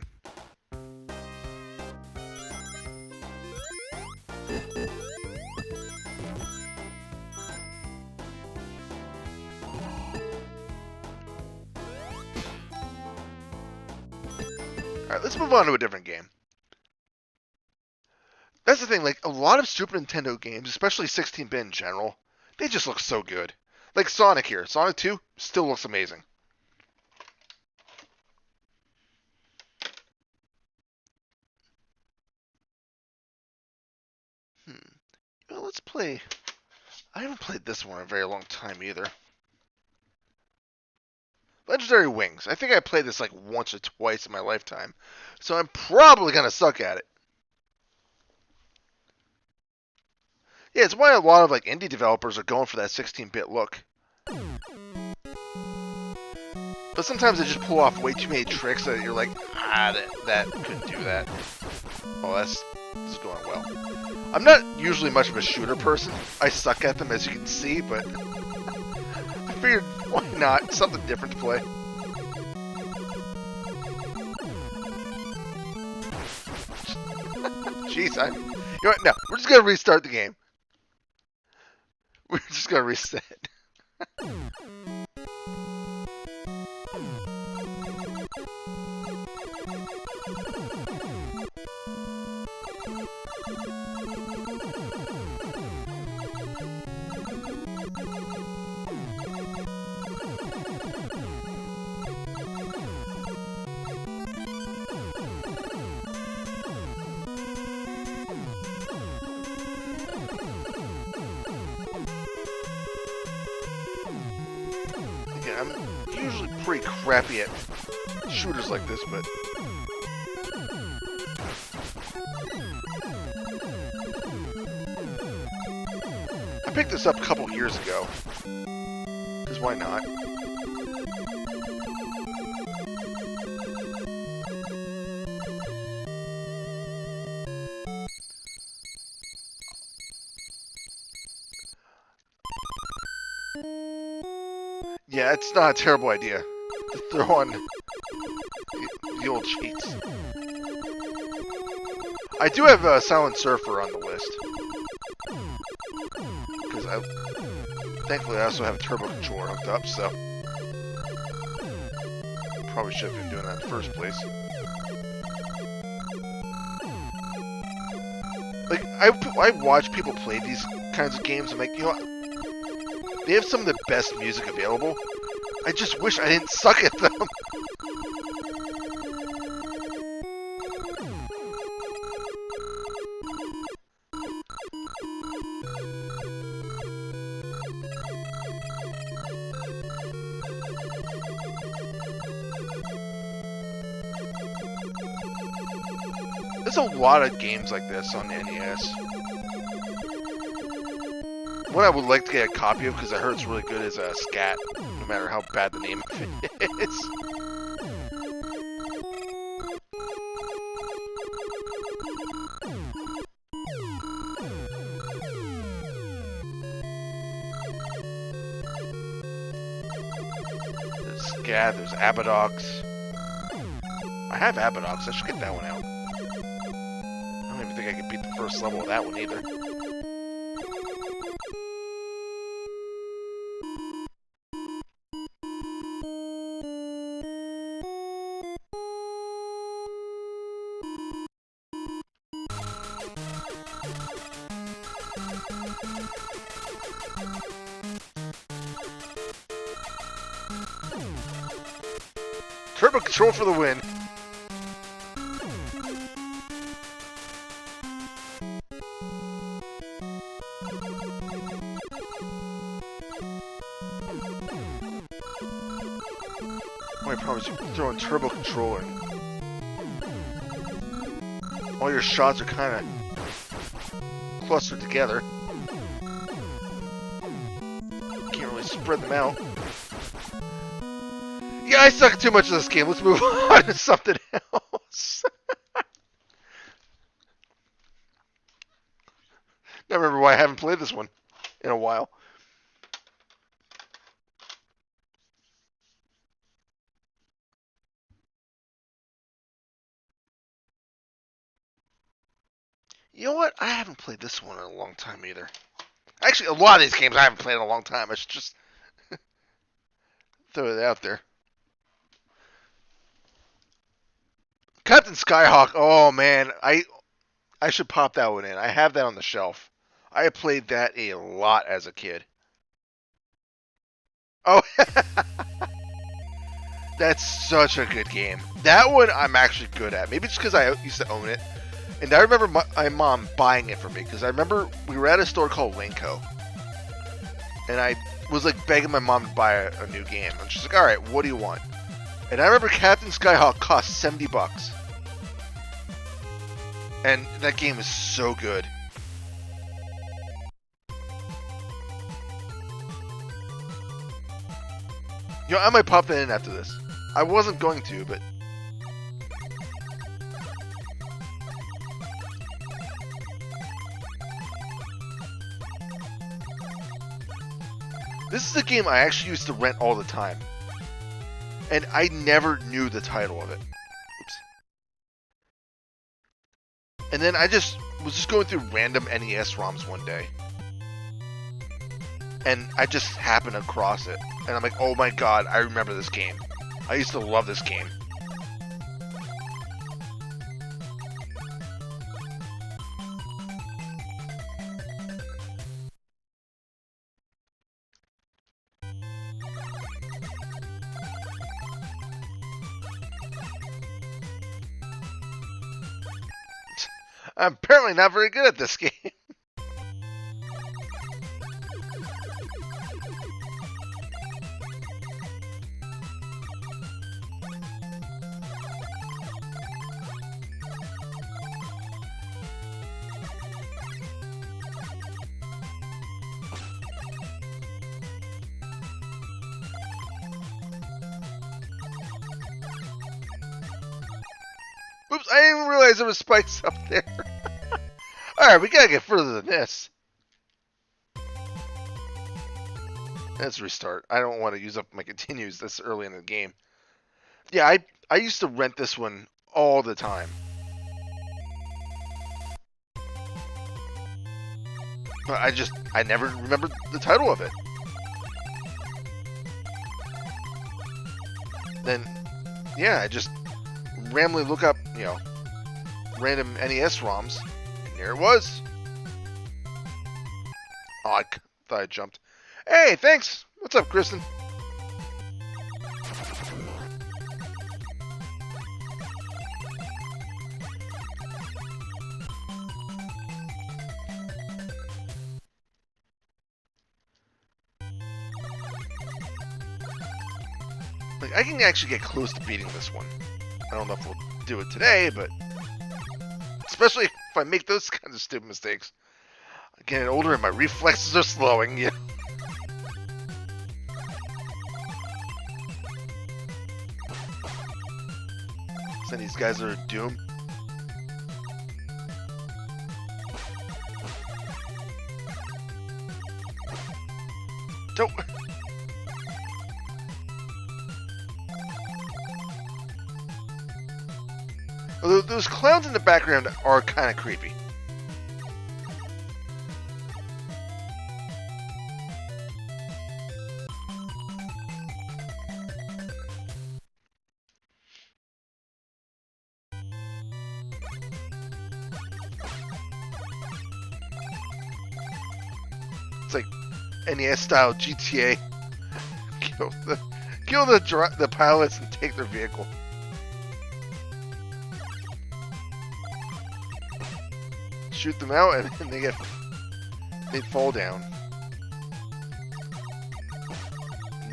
Alright, let's move on to a different game. That's the thing, like, a lot of Super Nintendo games, especially 16-bit in general, they just look so good. Like Sonic here. Sonic 2 still looks amazing. Well, let's play... I haven't played this one in a very long time either. Legendary Wings. I think I played this like once or twice in my lifetime, so I'm probably going to suck at it. Yeah, it's why a lot of like indie developers are going for that 16-bit look. But sometimes they just pull off way too many tricks that you're like, that couldn't do that. Oh, this is going well. I'm not usually much of a shooter person. I suck at them, as you can see, but I figured, why not? Something different to play. Jeez, you know what? No, we're just gonna restart the game. We're just gonna reset. I'm usually pretty crappy at shooters like this, but... I picked this up a couple years ago. Because why not? Yeah, it's not a terrible idea to throw on the old cheats. I do have Silent Surfer on the list. Because thankfully I also have a turbo controller hooked up, so... Probably should have been doing that in the first place. Like, I watch people play these kinds of games, I'm like, you know, they have some of the best music available. I just wish I didn't suck at them. There's a lot of games like this on the NES. One I would like to get a copy of, because I heard it's really good, is Scat, no matter how bad the name of it is. There's Scat, there's Abadox. I have Abadox, I should get that one out. I don't even think I can beat the first level of that one either. Turbo control for the win. My problem is you're throwing turbo controller. All your shots are kind of clustered together. Can't really spread them out. Yeah, I suck too much of this game. Let's move on to something else. I remember why I haven't played this one in a while. You know what? I haven't played this one in a long time either. Actually, a lot of these games I haven't played in a long time. I should just throw it out there. Captain Skyhawk. Oh man, I should pop that one in. I have that on the shelf. I played that a lot as a kid. Oh, that's such a good game. That one I'm actually good at. Maybe it's because I used to own it. And I remember my mom buying it for me because I remember we were at a store called Winco. And I was like begging my mom to buy a new game. And she's like, all right, what do you want? And I remember Captain Skyhawk cost $70. And that game is so good. You know, I might pop that in after this. I wasn't going to, but... This is a game I actually used to rent all the time. And I never knew the title of it. Oops. And then I was just going through random NES ROMs one day. And I just happened across it. And I'm like, oh my god, I remember this game. I used to love this game. I'm apparently not very good at this game. Oops, I didn't even realize there was spikes up there. Alright, we gotta get further than this. Let's restart. I don't want to use up my continues this early in the game. Yeah, I used to rent this one all the time. But I never remembered the title of it. Then, yeah, I just randomly look up, you know, random NES ROMs, and there it was. Oh, I thought I jumped. Hey, thanks. What's up, Kristen? Like, I can actually get close to beating this one. I don't know if we'll do it today, but especially if I make those kinds of stupid mistakes. I'm getting older and my reflexes are slowing. Yeah. So these guys are doomed. Don't. Although those clowns in the background are kind of creepy. It's like NES style GTA. Kill the pilots and take their vehicle. Shoot them out and they fall down.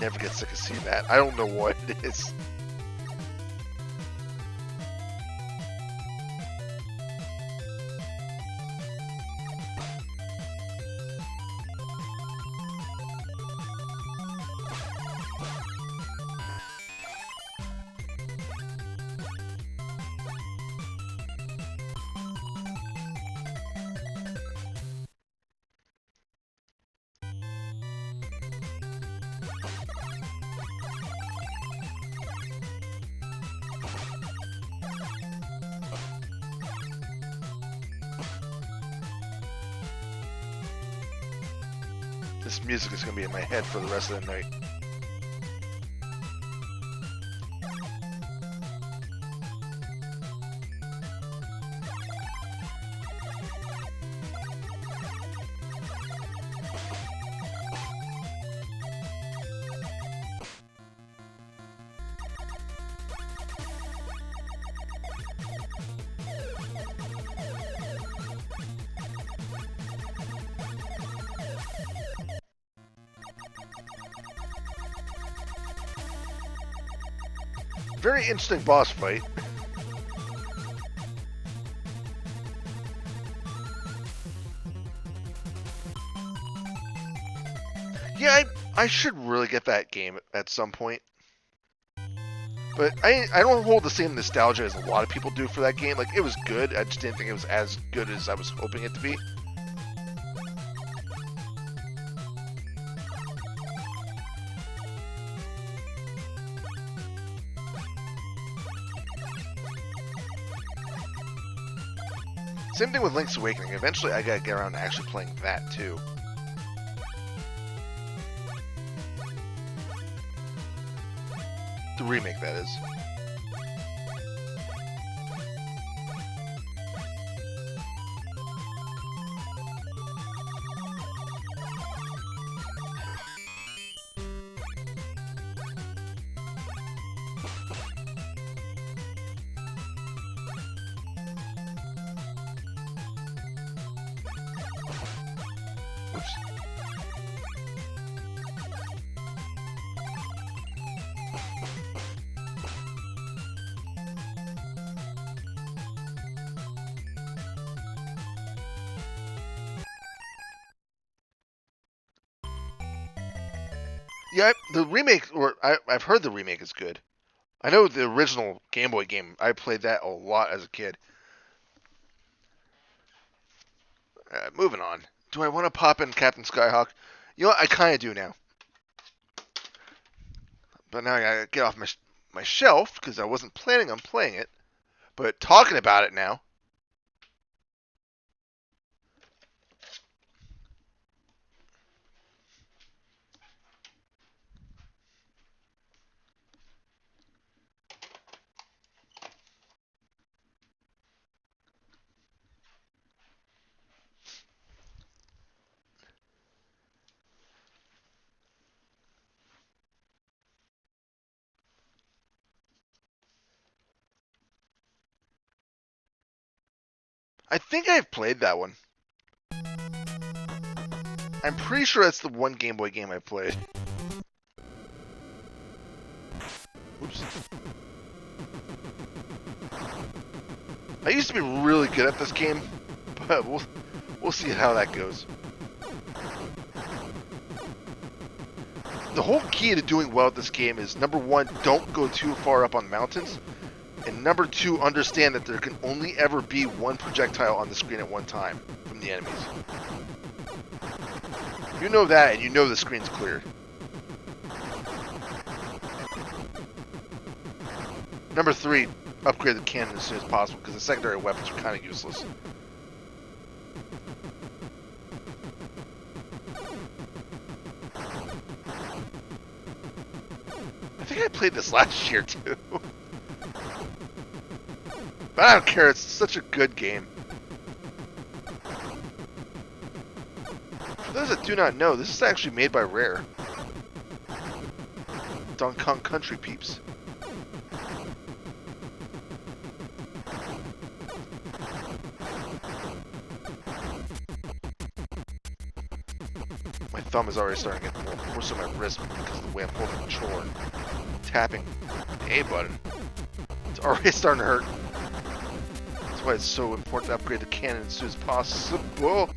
Never get sick of seeing that. I don't know what it is. This music is going to be in my head for the rest of the night. Very interesting boss fight. Yeah, I should really get that game at some point. But I don't hold the same nostalgia as a lot of people do for that game. Like, it was good, I just didn't think it was as good as I was hoping it to be. Same thing with Link's Awakening. Eventually, I gotta get around to actually playing that too. The remake, that is. Yeah, the remake, or I've heard the remake is good. I know the original Game Boy game, I played that a lot as a kid. Moving on. Do I want to pop in Captain Skyhawk? You know what, I kind of do now. But now I gotta get off my shelf, because I wasn't planning on playing it. But talking about it now. I think I've played that one. I'm pretty sure that's the one Game Boy game I've played. Oops. I used to be really good at this game, but we'll see how that goes. The whole key to doing well at this game is, number one, don't go too far up on mountains. And number two, understand that there can only ever be one projectile on the screen at one time from the enemies. You know that, and you know the screen's clear. Number three, upgrade the cannon as soon as possible, because the secondary weapons are kind of useless. I think I played this last year, too. But I don't care, it's such a good game. For those that do not know, this is actually made by Rare. Donkey Kong Country peeps. My thumb is already starting to get worse on my wrist because of the way I'm holding the controller. Tapping the A button. It's already starting to hurt. That's why it's so important to upgrade the cannon as soon as possible.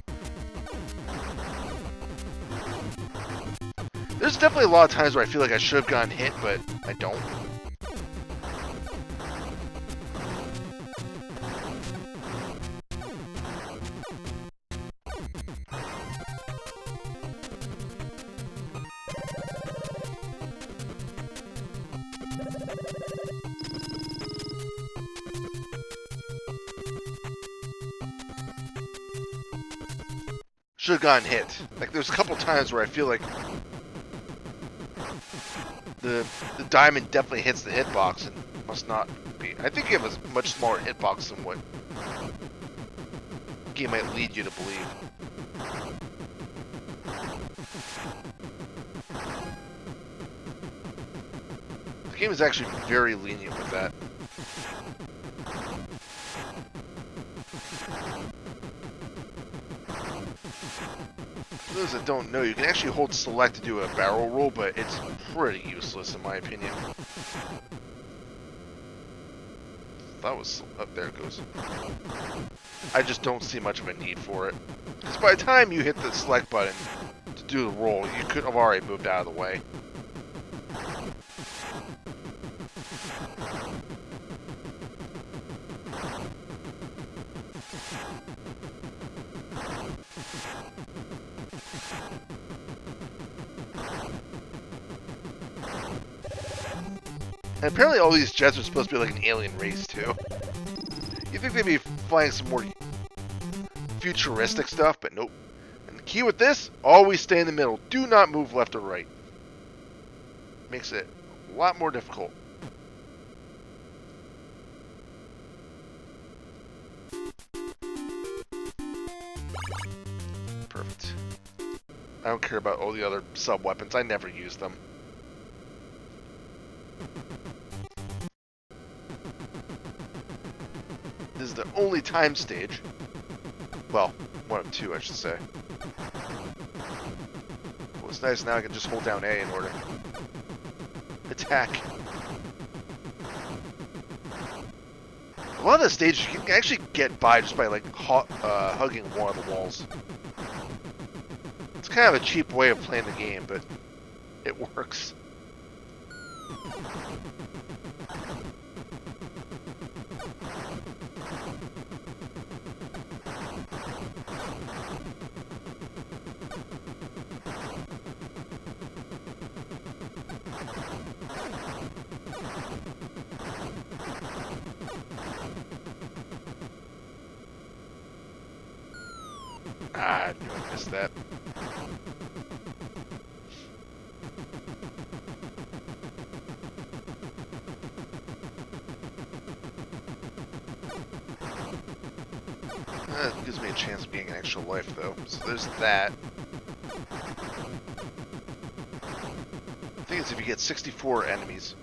There's definitely a lot of times where I feel like I should have gotten hit, but I don't. should have gotten hit. Like, there's a couple times where I feel like the diamond definitely hits the hitbox and must not be. I think it was a much smaller hitbox than what the game might lead you to believe. The game is actually very lenient with that. For those that don't know, you can actually hold select to do a barrel roll, but it's pretty useless in my opinion. That was... up there it goes. I just don't see much of a need for it. Because by the time you hit the select button to do the roll, you could have already moved out of the way. And apparently all these jets are supposed to be like an alien race, too. You think they'd be flying some more futuristic stuff, but nope. And the key with this, always stay in the middle. Do not move left or right. Makes it a lot more difficult. Perfect. I don't care about all the other sub-weapons. I never use them. This is the only time stage. Well, one of two, I should say. What's nice now, I can just hold down A in order to attack. A lot of the stages you can actually get by just by like hugging one of the walls. It's kind of a cheap way of playing the game, but it works. Ah, I knew I missed that. That gives me a chance of getting an extra life, though. So there's that. The thing is, if you get 64 enemies,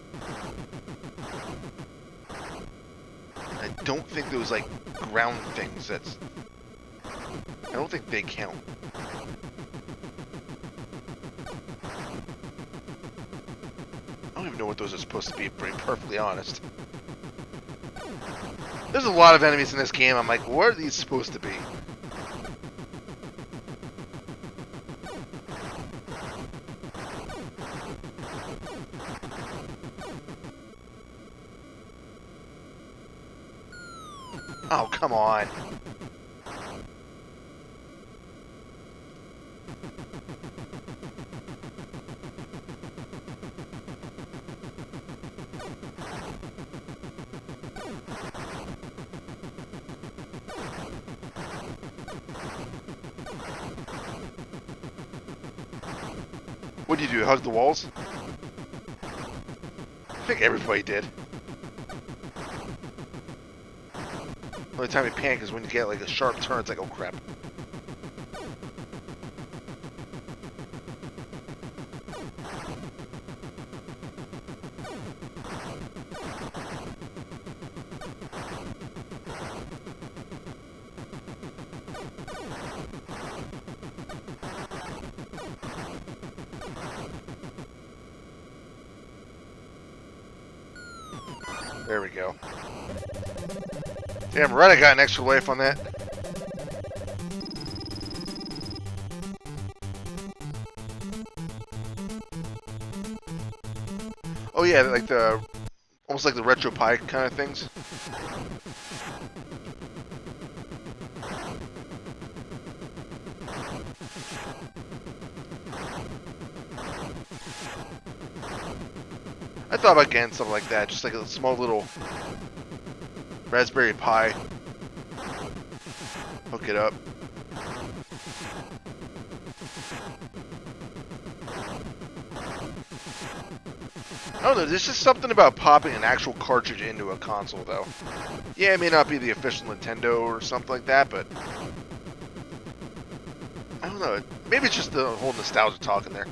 I don't think those, like, ground things, that's... I don't think they count. I don't even know what those are supposed to be, to be perfectly honest. There's a lot of enemies in this game, I'm like, what are these supposed to be? Oh, come on. What do you do, hug the walls? I think everybody did. The only time you panic is when you get like a sharp turn, it's like, oh crap. There we go. Damn right I got an extra life on that. Oh yeah, like the... almost like the RetroPie kind of things. I thought about getting something like that, just like a small little Raspberry Pi. Hook it up. I don't know, there's just something about popping an actual cartridge into a console, though. Yeah, it may not be the official Nintendo or something like that, but I don't know. Maybe it's just the whole nostalgia talking there.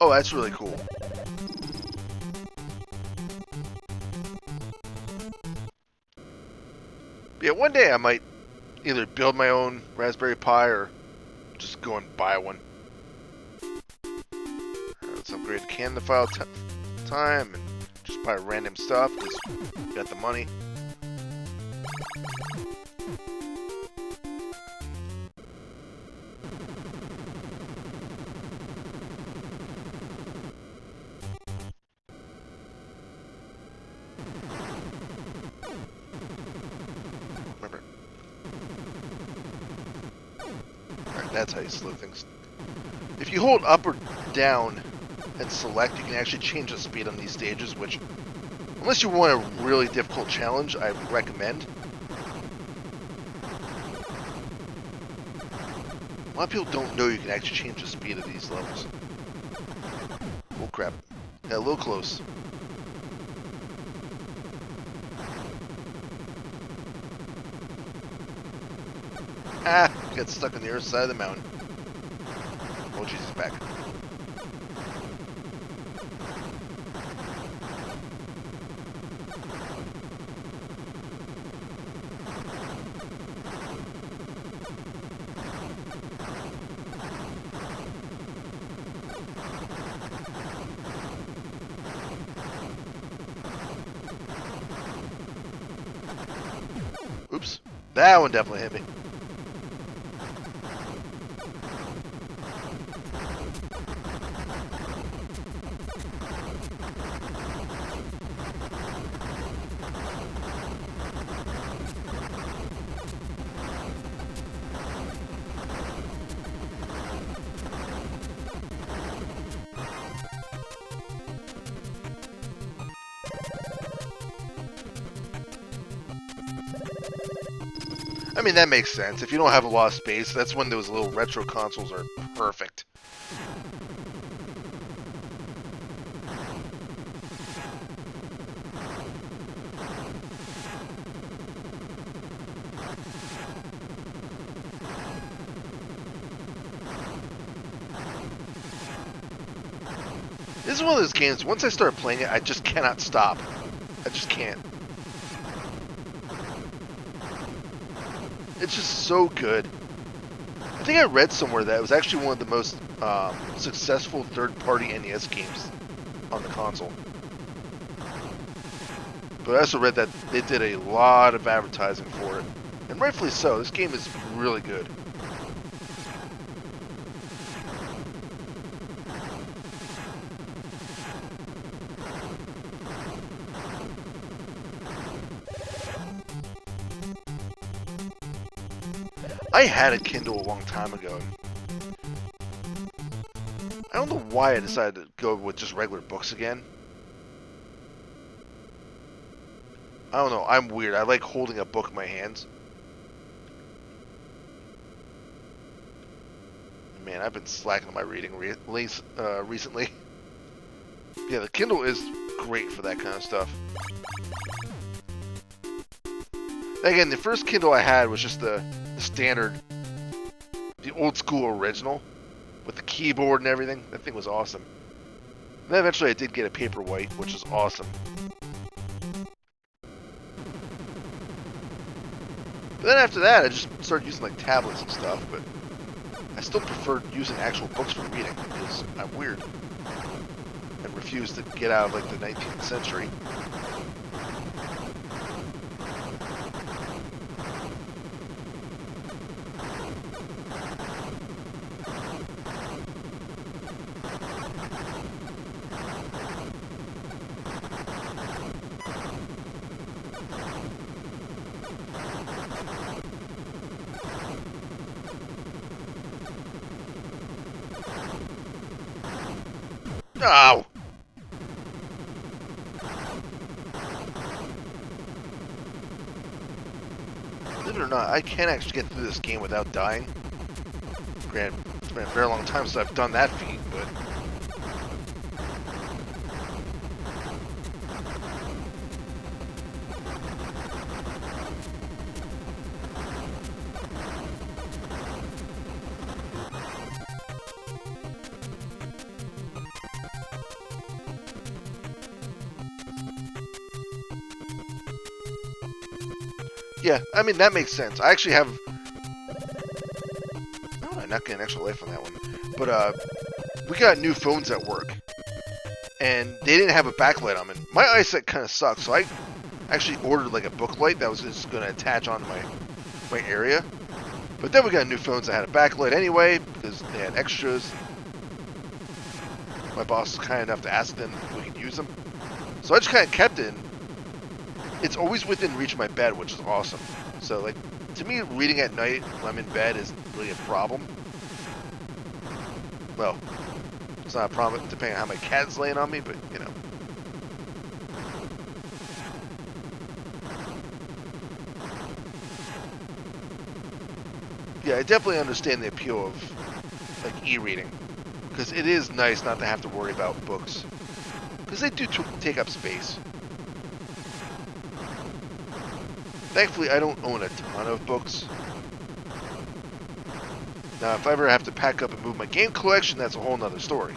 Oh, that's really cool. Yeah, one day I might either build my own Raspberry Pi or just go and buy one. Let's upgrade Canada file time and just buy random stuff because we got the money. That's how you slow things. If you hold up or down and select, you can actually change the speed on these stages, which, unless you want a really difficult challenge, I recommend. A lot of people don't know you can actually change the speed of these levels. Oh crap. Yeah, a little close. Ah! Got stuck on the other side of the mountain. Oh, Jesus, back. Oops. That one definitely hit me. I mean, that makes sense. If you don't have a lot of space, that's when those little retro consoles are perfect. This is one of those games, once I start playing it, I just cannot stop. I just can't. It's just so good. I think I read somewhere that it was actually one of the most successful third-party NES games on the console. But I also read that they did a lot of advertising for it. And rightfully so. This game is really good. I had a Kindle a long time ago. I don't know why I decided to go with just regular books again. I don't know, I'm weird. I like holding a book in my hands. Man, I've been slacking on my reading recently. Yeah, the Kindle is great for that kind of stuff. Again, the first Kindle I had was just the standard, the old school original with the keyboard and everything. That thing was awesome. And then eventually I did get a Paperwhite, which is awesome. But then after that, I just started using like tablets and stuff, but I still prefer using actual books for reading because I'm weird and refuse to get out of like the 19th century. Oh! Believe it or not, I can actually get through this game without dying. Granted, it's been a very long time since I've done that feat, but... Yeah, I mean, that makes sense. I actually have... No, I'm not getting extra life on that one. But, we got new phones at work. And they didn't have a backlight on them. And my eyesight kind of sucks, so I actually ordered, like, a book light that was just going to attach onto my area. But then we got new phones that had a backlight anyway, because they had extras. My boss was kind enough to ask them if we could use them. So I just kind of kept it. It's always within reach of my bed, which is awesome. So, like, to me, reading at night when I'm in bed is really a problem. Well, it's not a problem depending on how my cat's laying on me, but, you know. Yeah, I definitely understand the appeal of, like, e-reading. Because it is nice not to have to worry about books. Because they do take up space. Thankfully, I don't own a ton of books. Now, if I ever have to pack up and move my game collection, that's a whole nother story.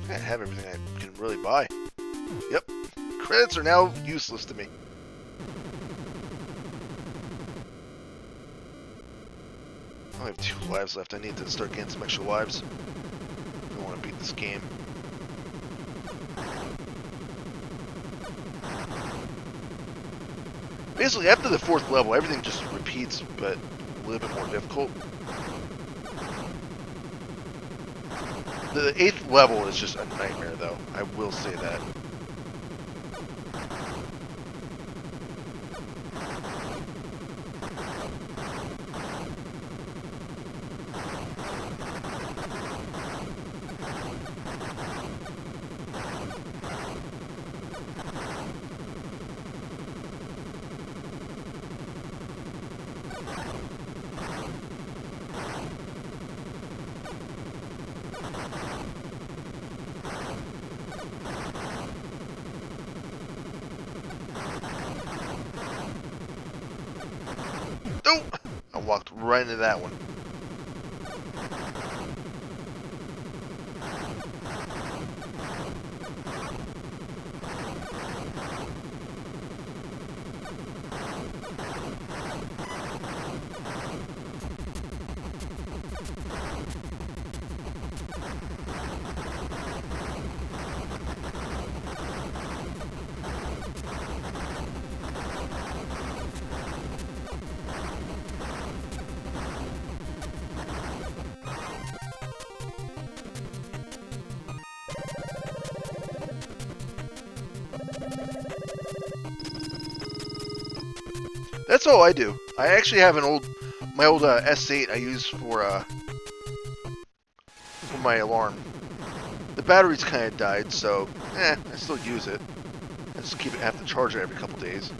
I have everything I can really buy. Yep. Credits are now useless to me. I only have 2 lives left. I need to start getting some extra lives. I want to beat this game. Basically, after the 4th level, everything just repeats, but a little bit more difficult. The 8th level is just a nightmare, though. I will say that. Oh! I walked right into that one. That's all I do. I actually have my old S8 I use for my alarm. The battery's kind of died, so I still use it. I just have to charge it every couple days.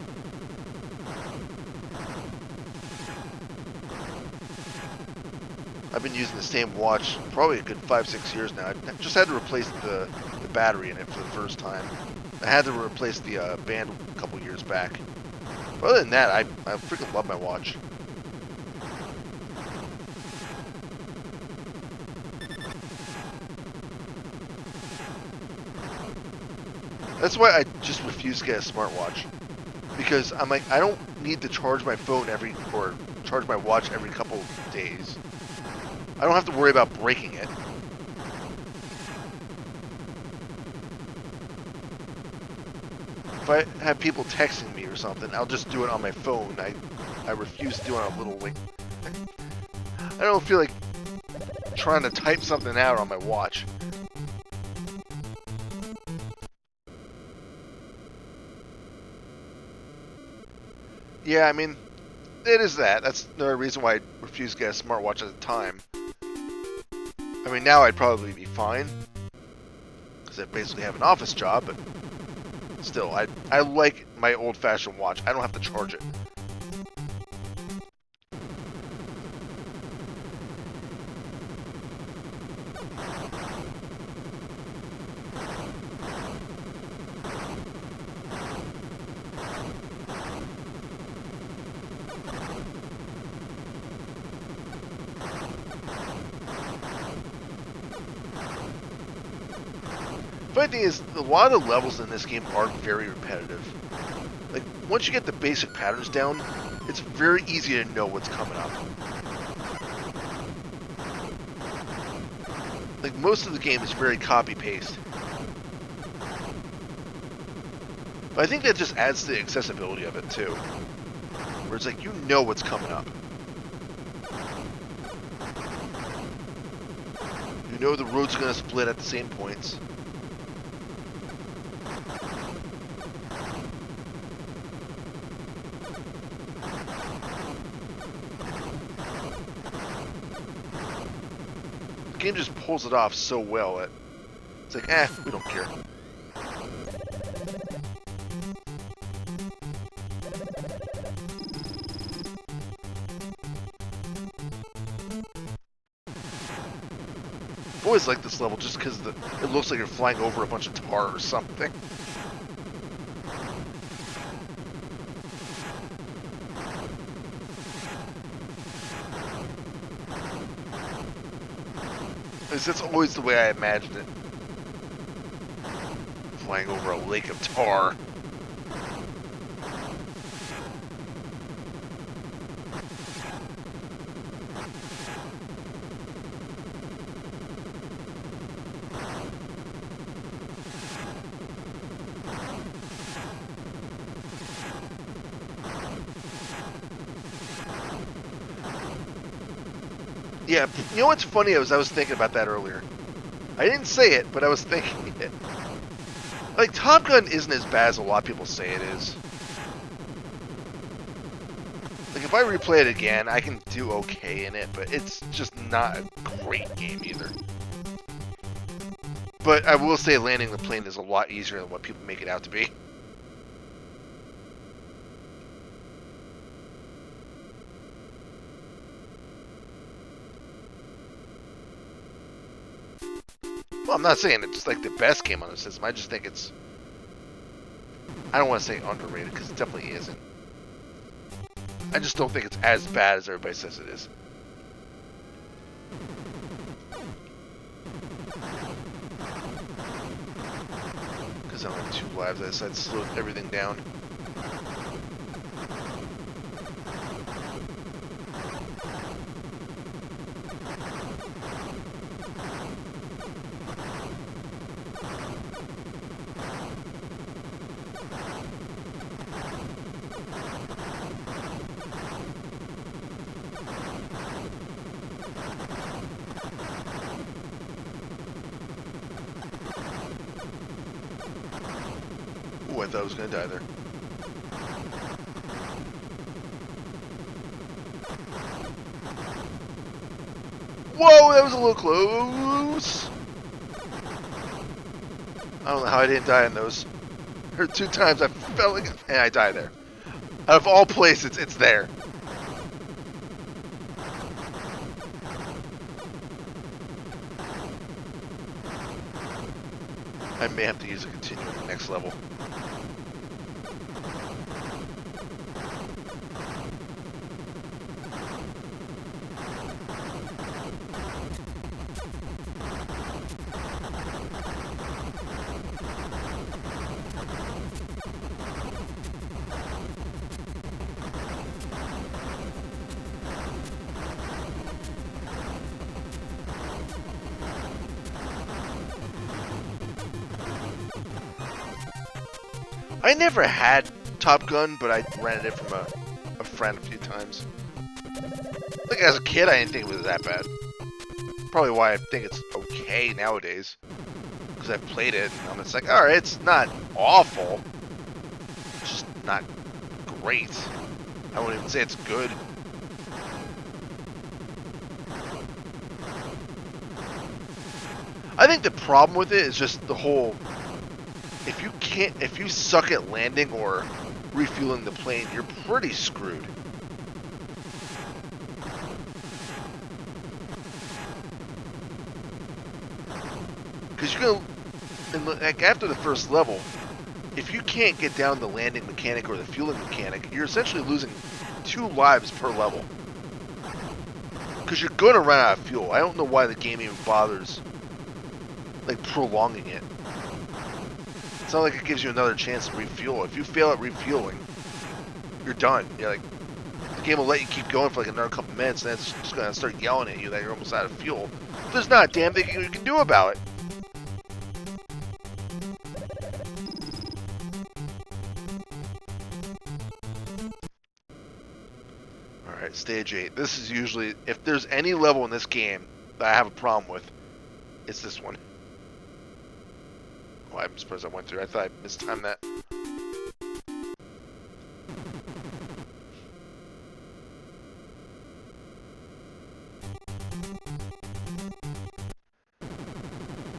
I've been using the same watch probably a good 5-6 years now. I just had to replace the battery in it for the first time. I had to replace the band a couple years back. But other than that, I freaking love my watch. That's why I just refuse to get a smartwatch. Because I'm like, I don't need to charge my phone or charge my watch every couple days. I don't have to worry about breaking it. If I have people texting me or something, I'll just do it on my phone. I refuse to do it on a little like. I don't feel like trying to type something out on my watch. Yeah, I mean, it is that. That's another reason why I refuse to get a smartwatch at the time. I mean, now I'd probably be fine, because I basically have an office job, but still, I like my old-fashioned watch. I don't have to charge it. Funny thing is, a lot of the levels in this game are very repetitive. Like, once you get the basic patterns down, it's very easy to know what's coming up. Like, most of the game is very copy-paste. But I think that just adds to the accessibility of it, too. Where it's like, you know what's coming up. You know the road's going to split at the same points. The game just pulls it off so well that it's like, we don't care. I've always liked this level just because it looks like you're flying over a bunch of tar or something. That's always the way I imagined it. Flying over a lake of tar. Yeah, you know what's funny? I was thinking about that earlier. I didn't say it, but I was thinking it. Like, Top Gun isn't as bad as a lot of people say it is. Like, if I replay it again, I can do okay in it, but it's just not a great game either. But I will say landing the plane is a lot easier than what people make it out to be. Well, I'm not saying it's like the best game on the system. I just think it's... I don't want to say underrated, because it definitely isn't. I just don't think it's as bad as everybody says it is. Because I only have 2 lives, I decided to slow everything down. Ooh, I thought I was going to die there. Whoa, that was a little close. I don't know how I didn't die in those. There were 2 times I fell like, and I died there. Out of all places, it's there. I may have to use a continue in the next level. I never had Top Gun, but I rented it from a friend a few times. I think as a kid, I didn't think it was that bad. Probably why I think it's okay nowadays. Because I played it, and I'm just like, alright, it's not awful. It's just not great. I wouldn't even say it's good. I think the problem with it is just the whole, if you suck at landing or refueling the plane, you're pretty screwed. Because you're gonna, like after the first level, if you can't get down the landing mechanic or the fueling mechanic, you're essentially losing 2 lives per level. Because you're gonna run out of fuel. I don't know why the game even bothers like prolonging it. It's not like it gives you another chance to refuel. If you fail at refueling, you're done. You're like, the game will let you keep going for like another couple minutes, and then it's just gonna start yelling at you that you're almost out of fuel. There's not a damn thing you can do about it. Alright, stage 8. This is usually, if there's any level in this game that I have a problem with, it's this one. Oh, I'm surprised I went through. I thought I mistimed that.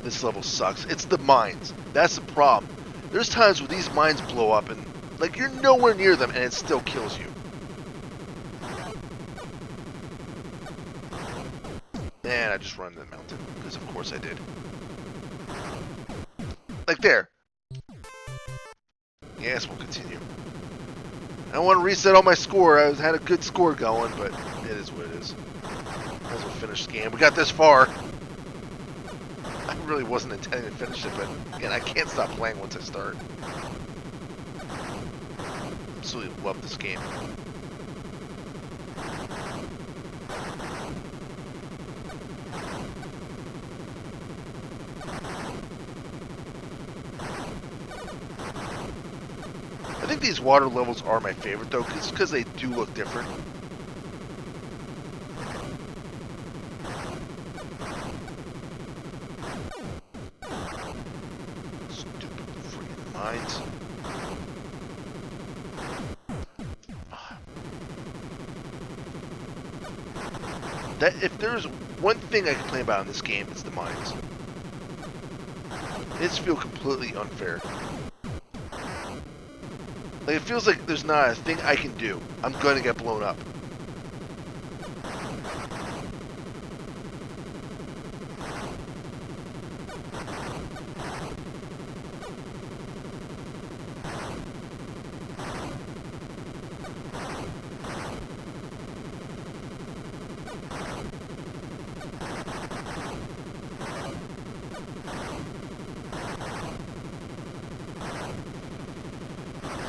This level sucks. It's the mines. That's the problem. There's times where these mines blow up and, like, you're nowhere near them and it still kills you. And I just run to the mountain, because of course I did. Like there. Yes, we'll continue. I don't want to reset all my score. I had a good score going, but it is what it is. Might as well finish the game. We got this far. I really wasn't intending to finish it, but again, I can't stop playing once I start. Absolutely love this game. I think these water levels are my favorite though, because they do look different. Stupid freaking mines. That if there's one thing I complain about in this game, it's the mines. It just feels completely unfair. Like, it feels like there's not a thing I can do. I'm gonna get blown up.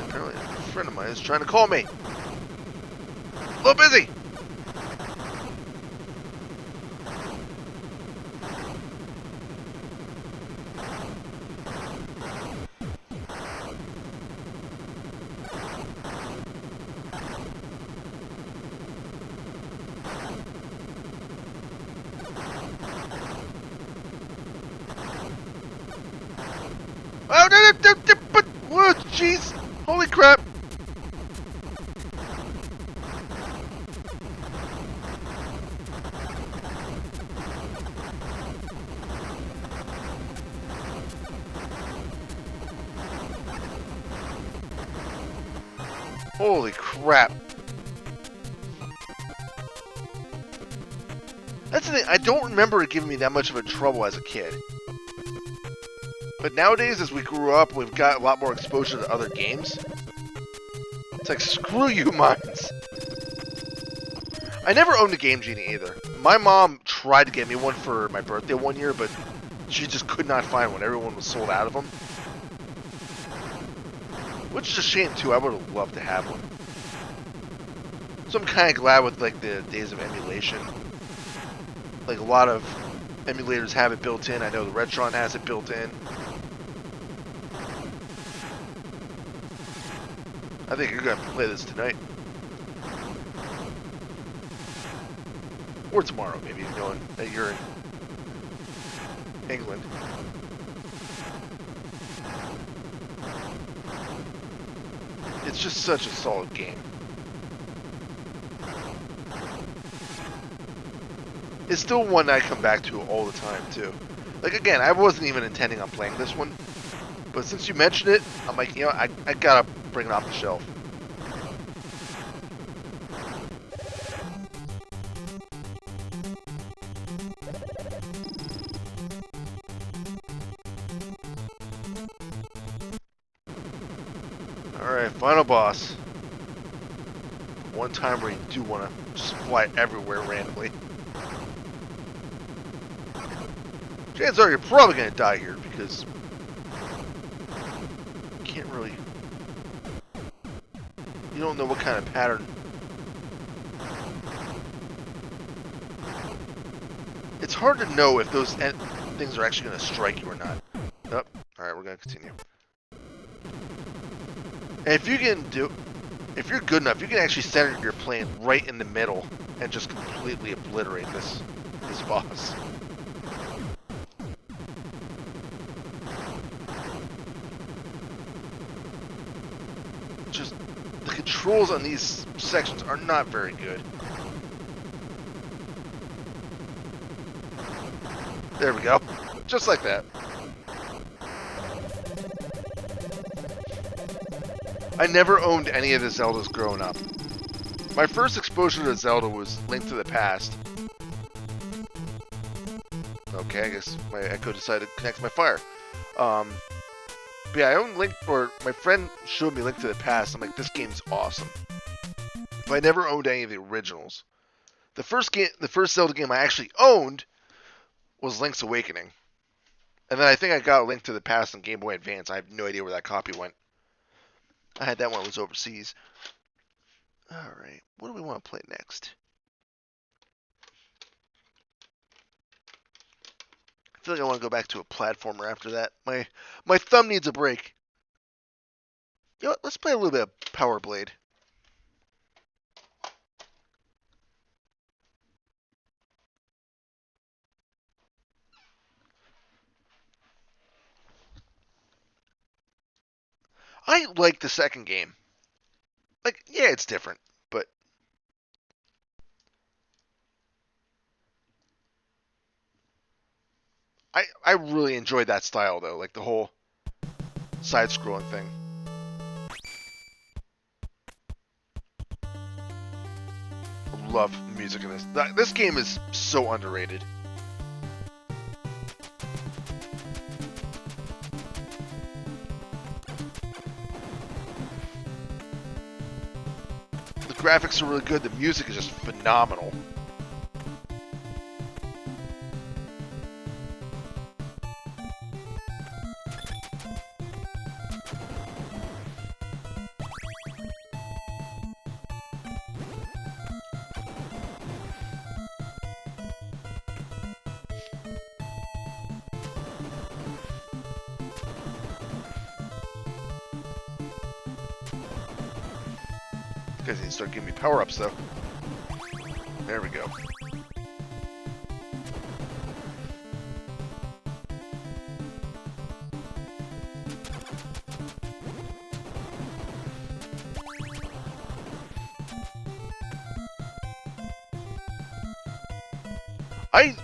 Apparently, a friend of mine is trying to call me. A little busy. Oh, no, but what? Jeez. Holy crap. Holy crap. That's the thing, I don't remember it giving me that much of a trouble as a kid. But nowadays, as we grew up, we've got a lot more exposure to other games. It's like, screw you, mines. I never owned a Game Genie either. My mom tried to get me one for my birthday one year, but she just could not find one. Everyone was sold out of them. Which is a shame, too. I would have loved to have one. So I'm kind of glad with, like, the days of emulation. Like, a lot of emulators have it built in. I know the Retron has it built in. I think you're gonna play this tonight. Or tomorrow, maybe, knowing that you're in England. It's just such a solid game. It's still one I come back to all the time, too. Like, again, I wasn't even intending on playing this one. But since you mentioned it, I'm like, you know, I gotta bring it off the shelf. Alright, final boss. One time where you do want to just fly everywhere randomly. Chances are you're probably going to die here because you can't really... You don't know what kind of pattern. It's hard to know if those things are actually going to strike you or not. Oh, alright, we're going to continue. And if you can do... If you're good enough, you can actually center your plane right in the middle and just completely obliterate this boss. Just the controls on these sections are not very good. There we go. Just like that. I never owned any of the Zeldas growing up. My first exposure to Zelda was Link to the Past. Okay, I guess my Echo decided to connect my fire. But yeah, I owned Link, or my friend showed me Link to the Past. I'm like, this game's awesome. But I never owned any of the originals. The first Zelda game I actually owned was Link's Awakening. And then I think I got Link to the Past on Game Boy Advance. I have no idea where that copy went. I had that one, it was overseas. Alright, what do we want to play next? I feel like I want to go back to a platformer after that. My thumb needs a break. You know what, let's play a little bit of Power Blade. I like the second game. Like, yeah, it's different, but I really enjoyed that style though, like the whole side-scrolling thing. I love the music in this. This game is so underrated. The graphics are really good. The music is just phenomenal. Guys need to start giving me power-ups though. There we go. I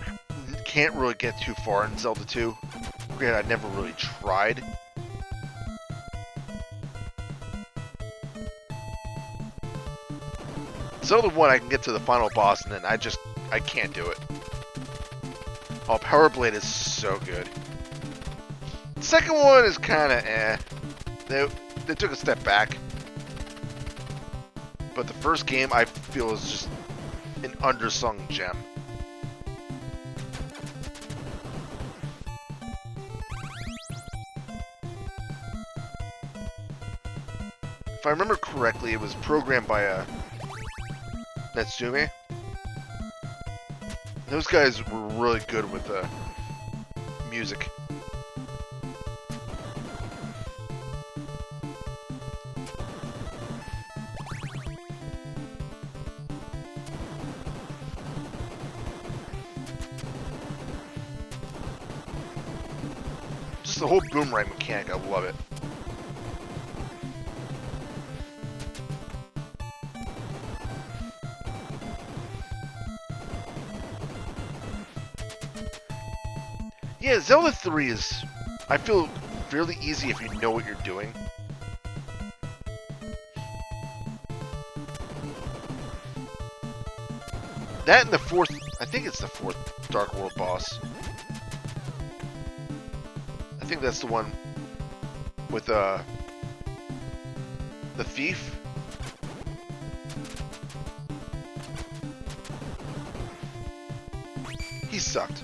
can't really get too far in Zelda 2. Granted, I never really tried. Zelda 1, I can get to the final boss, and then I can't do it. Oh, Power Blade is so good. The second one is kind of eh. They took a step back. But the first game, I feel, is just an undersung gem. If I remember correctly, it was programmed by Natsume. Those guys were really good with music. Just the whole boomerang mechanic, I love it. Yeah, Zelda 3 is, I feel, fairly easy if you know what you're doing. That and the fourth, I think it's the fourth Dark World boss. I think that's the one with the thief. He sucked.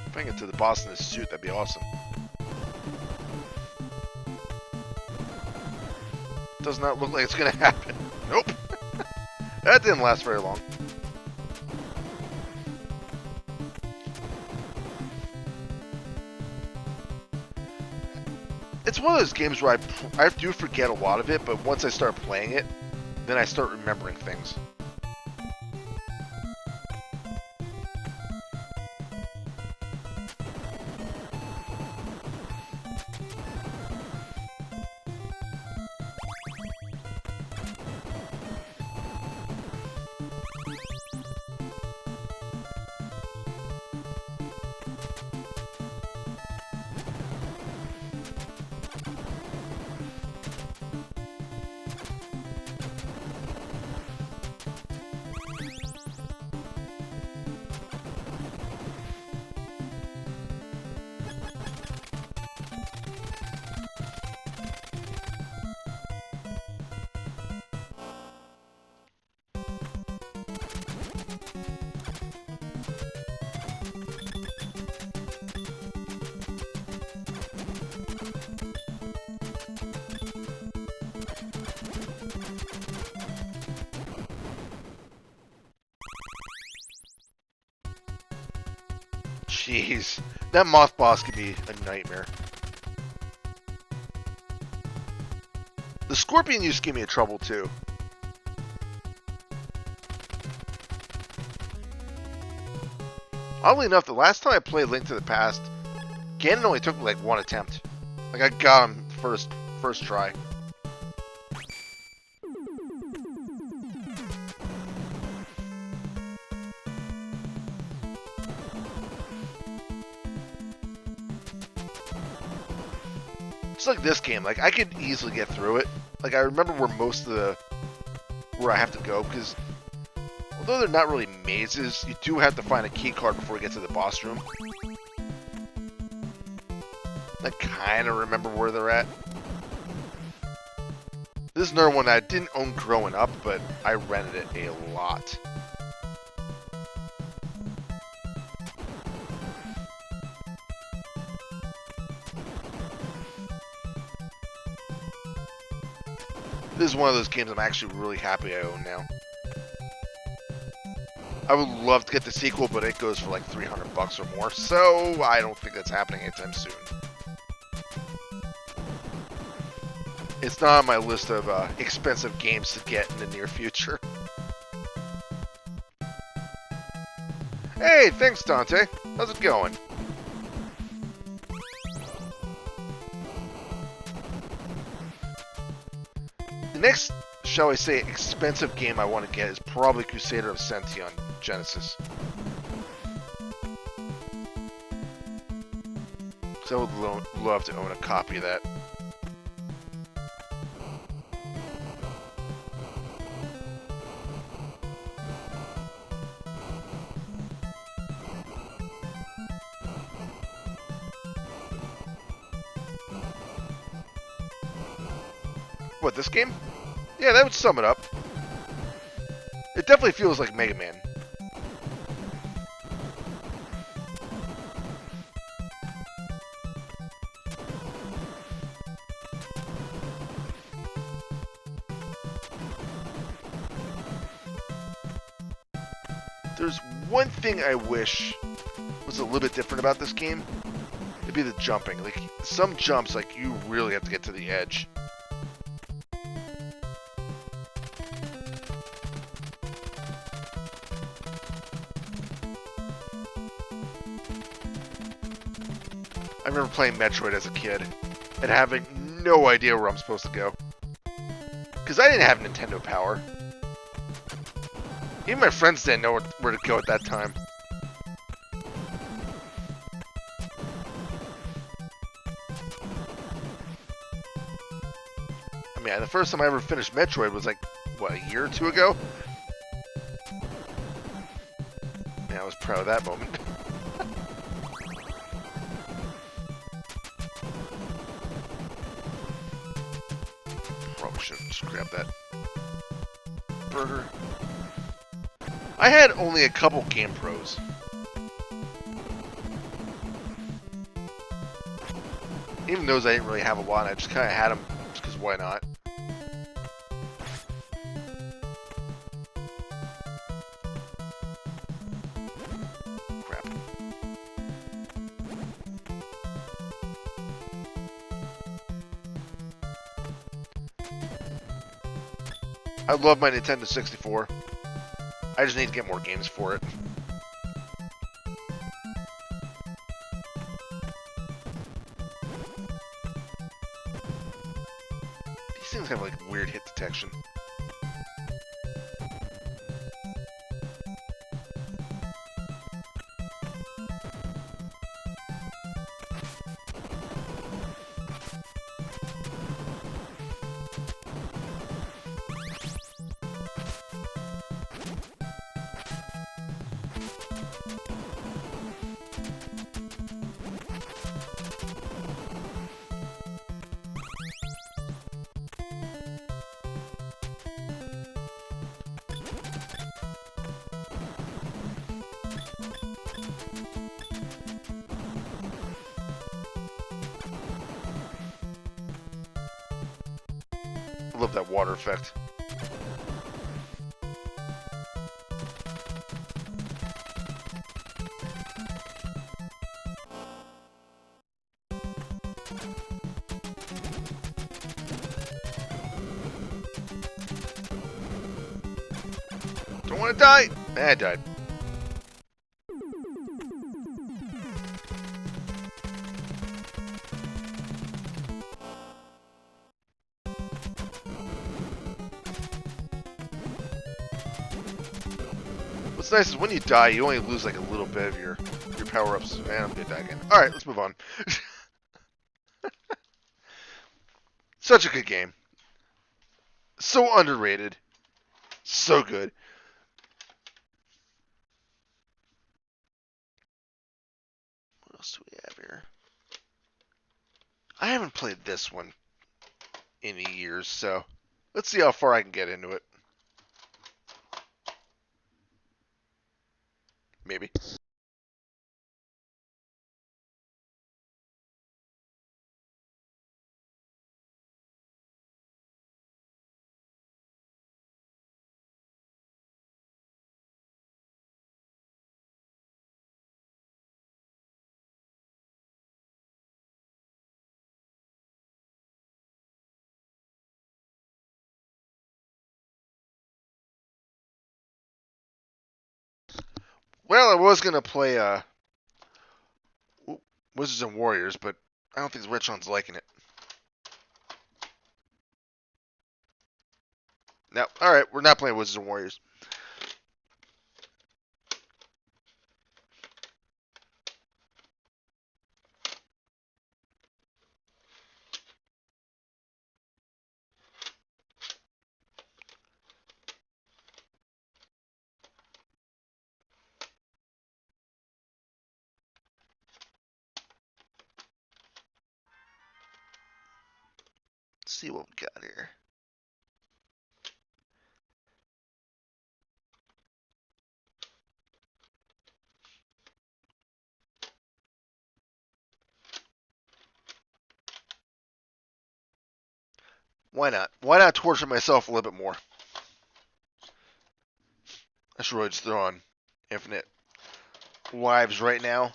If I can get to the boss in this suit, that'd be awesome. Does not look like it's gonna happen. Nope. That didn't last very long. It's one of those games where I do forget a lot of it, but once I start playing it, then I start remembering things. Jeez, that moth boss can be a nightmare. The scorpion used to give me a trouble too. Oddly enough, the last time I played Link to the Past, Ganon only took me like one attempt. Like I got him first try. It's like this game, like I could easily get through it. Like I remember where I have to go, because although they're not really mazes, you do have to find a key card before you get to the boss room. I kind of remember where they're at. This is another one that I didn't own growing up, but I rented it a lot. This is one of those games I'm actually really happy I own now. I would love to get the sequel, but it goes for like $300 or more, so I don't think that's happening anytime soon. It's not on my list of expensive games to get in the near future. Hey, thanks Dante. How's it going? The next, shall I say, expensive game I want to get is probably Crusader of Centia on Genesis. So I would love to own a copy of that. What, this game? Yeah, that would sum it up. It definitely feels like Mega Man. There's one thing I wish was a little bit different about this game. it'd be the jumping. Like, some jumps, like, you really have to get to the edge. I remember playing Metroid as a kid and having no idea where I'm supposed to go. Because I didn't have Nintendo Power. Even my friends didn't know where to go at that time. I mean, the first time I ever finished Metroid was like, what, a year or two ago? Man, I was proud of that moment. Probably should have just grabbed that burger. I had only a couple Game Pros. Even those I didn't really have a lot, I just kind of had them just because why not? Crap. I love my Nintendo 64. I just need to get more games for it. These things have like weird hit detection. I love that water effect. Don't want to die! I died. What's nice is when you die, you only lose like a little bit of your power-ups. Man, I'm gonna die again. Alright, let's move on. Such a good game. So underrated. So good. What else do we have here? I haven't played this one in years, so let's see how far I can get into it. Maybe. Well, I was gonna play Wizards and Warriors, but I don't think Retron's liking it. No, alright, we're not playing Wizards and Warriors. Let's see what we got here. Why not? Why not torture myself a little bit more? I should really just throw on Infinite Lives right now.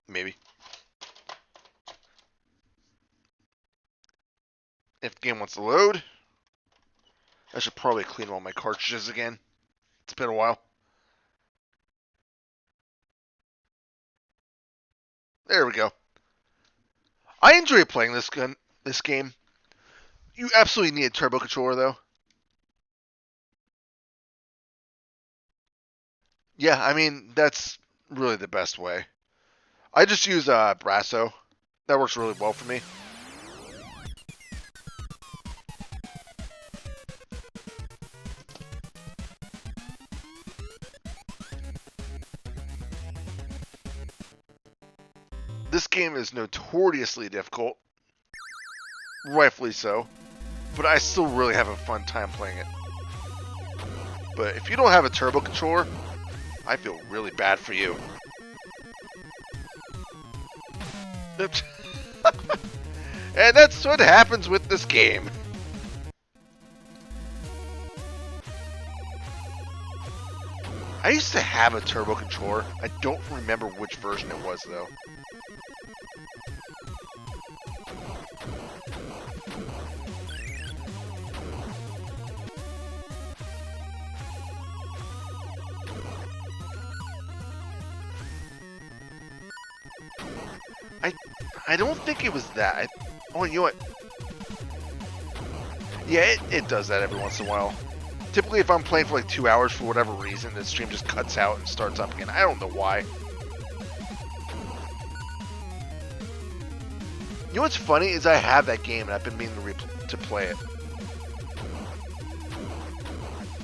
Maybe. If the game wants to load, I should probably clean all my cartridges again. It's been a while. There we go. I enjoy playing this game. You absolutely need a turbo controller, though. Yeah, I mean, that's really the best way. I just use Brasso. That works really well for me. This game is notoriously difficult. Rightfully so. But I still really have a fun time playing it. But if you don't have a turbo controller, I feel really bad for you. And that's what happens with this game. I used to have a turbo controller. I don't remember which version it was, though. I don't think it was that. Oh, you know what? Yeah, it does that every once in a while. Typically, if I'm playing for like 2 hours for whatever reason, the stream just cuts out and starts up again. I don't know why. You know what's funny is I have that game and I've been meaning to play it.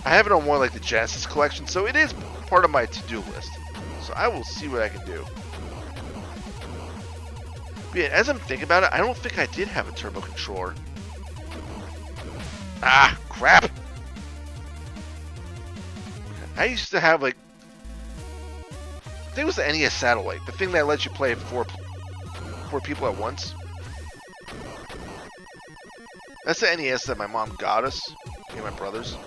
I have it on one of like the Genesis collection, so it is part of my to-do list. So I will see what I can do. But yeah, as I'm thinking about it, I don't think I did have a turbo controller. Ah, crap! I used to have like, I think it was the NES Satellite, the thing that lets you play four people at once. That's the NES that my mom got us, me and my brothers,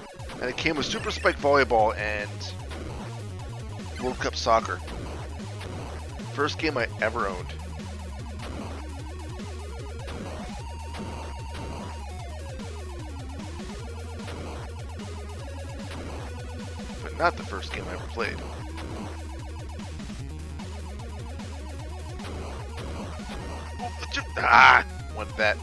and it came with Super Spike Volleyball and World Cup Soccer. First game I ever owned. But not the first game I ever played. Ah! One bet.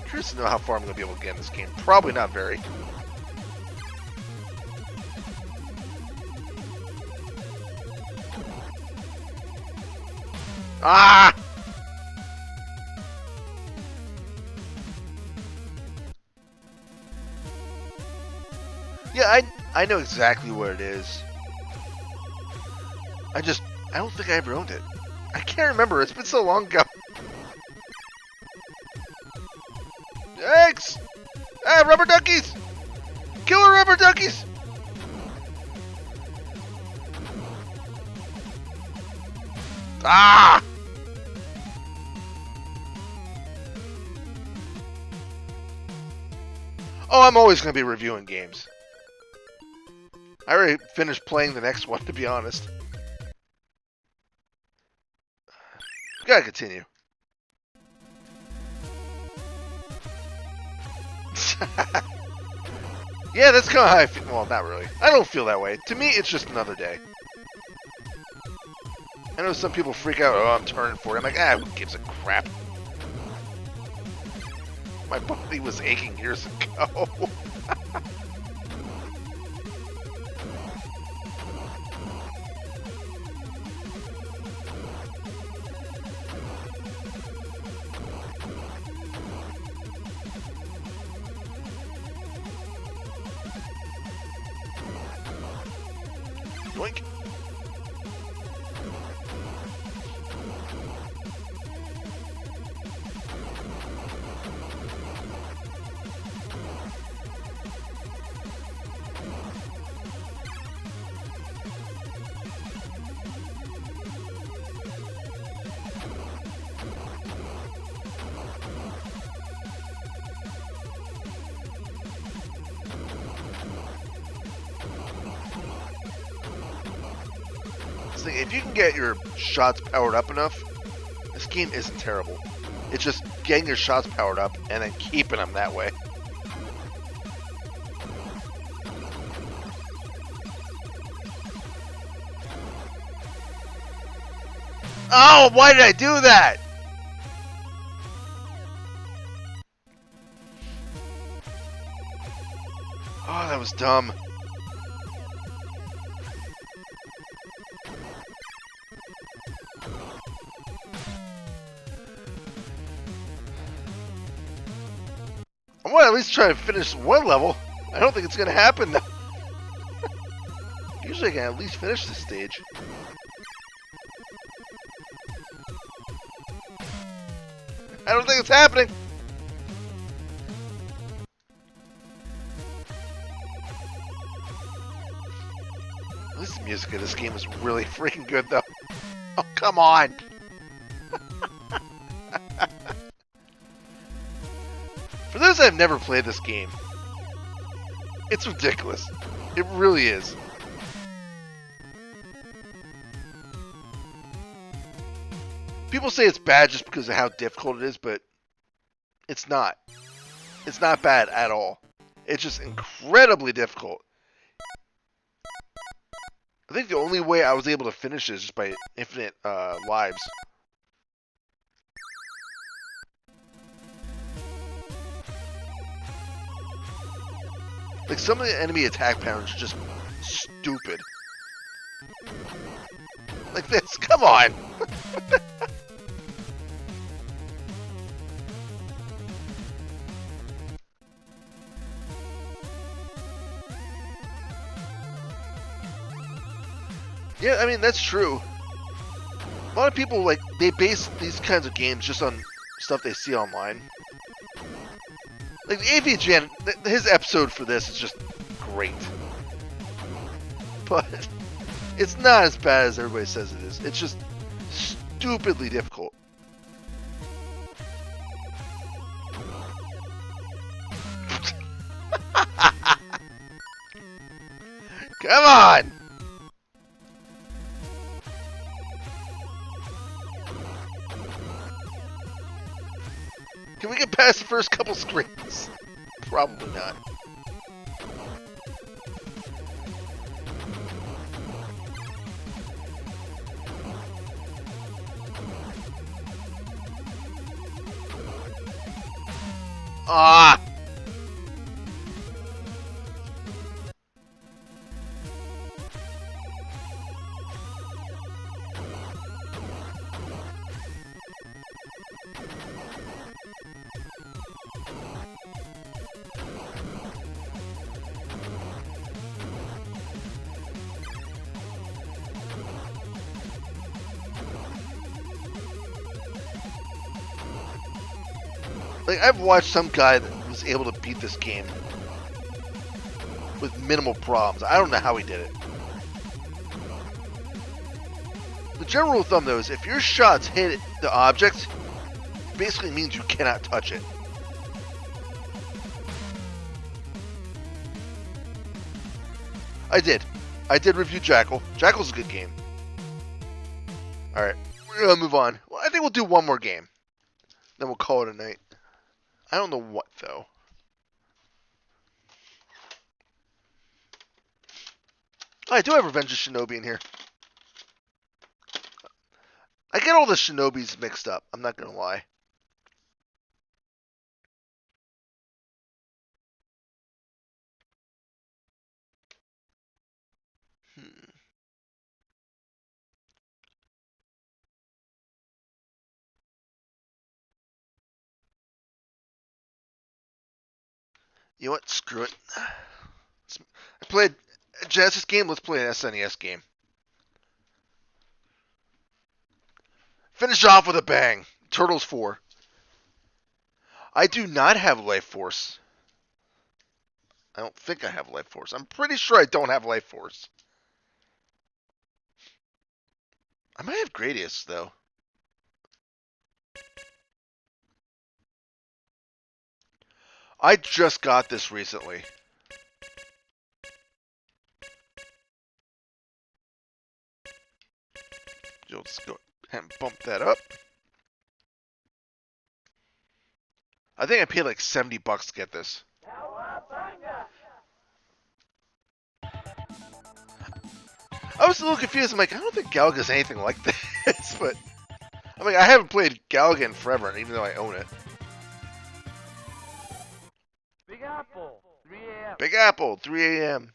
Curious to know how far I'm going to be able to get in this game. Probably not very. Ah! Yeah, I know exactly what it is. I don't think I ever owned it. I can't remember. It's been so long ago. Eggs! Ah, rubber duckies! Killer rubber duckies! Ah! Oh, I'm always going to be reviewing games. I already finished playing the next one, to be honest. Gotta continue. Yeah, that's kind of how I feel. Well, not really. I don't feel that way. To me, it's just another day. I know some people freak out, oh, I'm turning 40. I'm like, who gives a crap? My body was aching years ago. Yoink. thing. If you can get your shots powered up enough, this game isn't terrible. It's just getting your shots powered up and then keeping them that way. Oh, why did I do that? Oh, that was dumb. I want to at least try to finish one level. I don't think it's going to happen. Usually I can at least finish this stage. I don't think it's happening. At least the music of this game is really freaking good, though. Oh, come on. For those that have never played this game, it's ridiculous. It really is. People say it's bad just because of how difficult it is, but it's not. It's not bad at all. It's just incredibly difficult. I think the only way I was able to finish it is just by infinite lives. Like, some of the enemy attack patterns are just stupid. Like this, come on! Yeah, I mean, that's true. A lot of people, like, they base these kinds of games just on stuff they see online. Like, AVGN, his episode for this is just great. But it's not as bad as everybody says it is. It's just stupidly difficult. Come on! Can we get past the first couple screens? Probably not. Ah! Like, I've watched some guy that was able to beat this game with minimal problems. I don't know how he did it. The general rule of thumb, though, is if your shots hit the object, it basically means you cannot touch it. I did review Jackal. Jackal's a good game. Alright, we're gonna move on. Well, I think we'll do one more game. Then we'll call it a night. I don't know what, though. Oh, I do have Revenge of Shinobi in here. I get all the Shinobis mixed up. I'm not gonna lie. You know what? Screw it. I played a Genesis game. Let's play an SNES game. Finish off with a bang. Turtles 4. I do not have Life Force. I don't think I have Life Force. I'm pretty sure I don't have Life Force. I might have Gradius, though. I just got this recently. let's go and bump that up. I think I paid like $70 to get this. I was a little confused. I'm like, I don't think Galaga's anything like this, but I'm like, I haven't played Galaga in forever, even though I own it. Big Apple, 3 a.m. Big Apple, 3 a.m.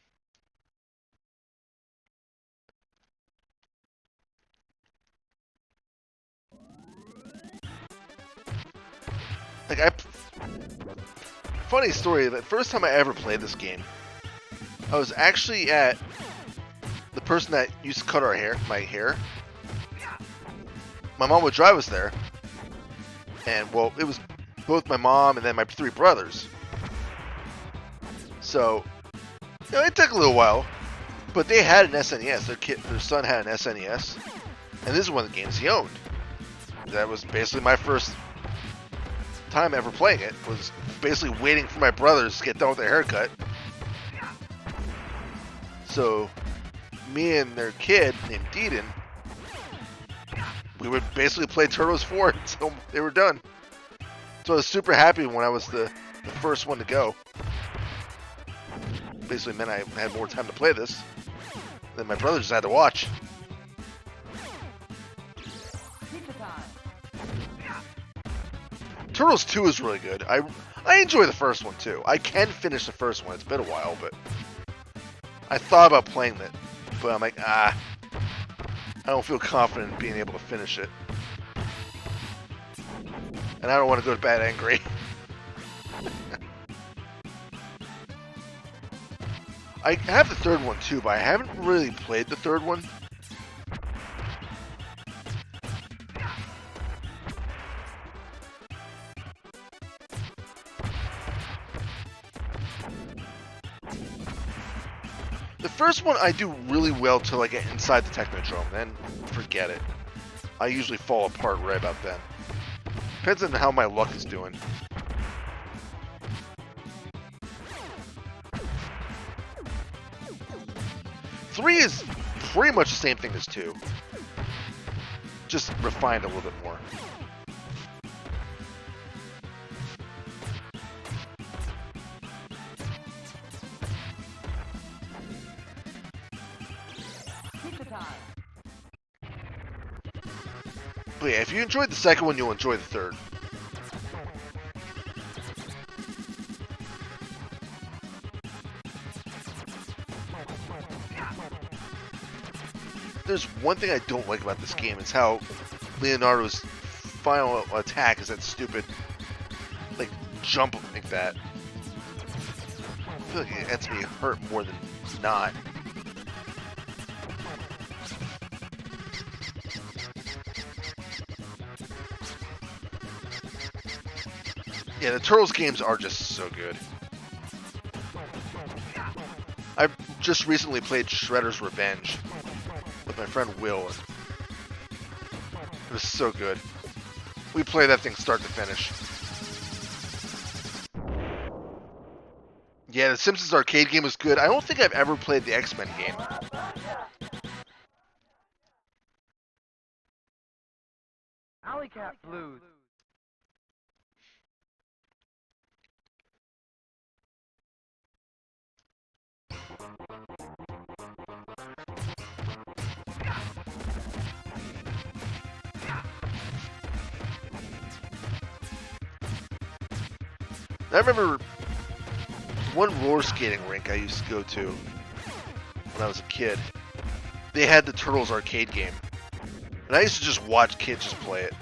Like, funny story, the first time I ever played this game, I was actually at the person that used to cut my hair. My mom would drive us there. And, well, it was both my mom and then my 3 brothers. So, you know, it took a little while. But they had an SNES. Their son had an SNES. And this is one of the games he owned. That was basically my first time ever playing it. Was basically waiting for my brothers to get done with their haircut. So, me and their kid named Deedon, we would basically play Turtles 4 until they were done. So I was super happy when I was the first one to go. Basically meant I had more time to play this. Then my brothers just had to watch. Turtles 2 is really good. I enjoy the first one too. I can finish the first one. It's been a while, but I thought about playing it. But I'm like, I don't feel confident in being able to finish it. And I don't want to go to bed angry. I have the third one too, but I haven't really played the third one. The first one I do really well till I get inside the Technodrome, then forget it. I usually fall apart right about then. Depends on how my luck is doing. Three is pretty much the same thing as 2. Just refined a little bit more. But yeah, if you enjoyed the second one, you'll enjoy the third. There's one thing I don't like about this game. It's how Leonardo's final attack is that stupid, like, jump like that. I feel like it lets me hurt more than not. Yeah, the Turtles games are just so good. I just recently played Shredder's Revenge with my friend Will. It was so good. We play that thing start to finish. Yeah, the Simpsons arcade game was good. I don't think I've ever played the X-Men game. Alley Cat Blues. I remember one roller skating rink I used to go to when I was a kid. They had the Turtles arcade game. And I used to just watch kids just play it.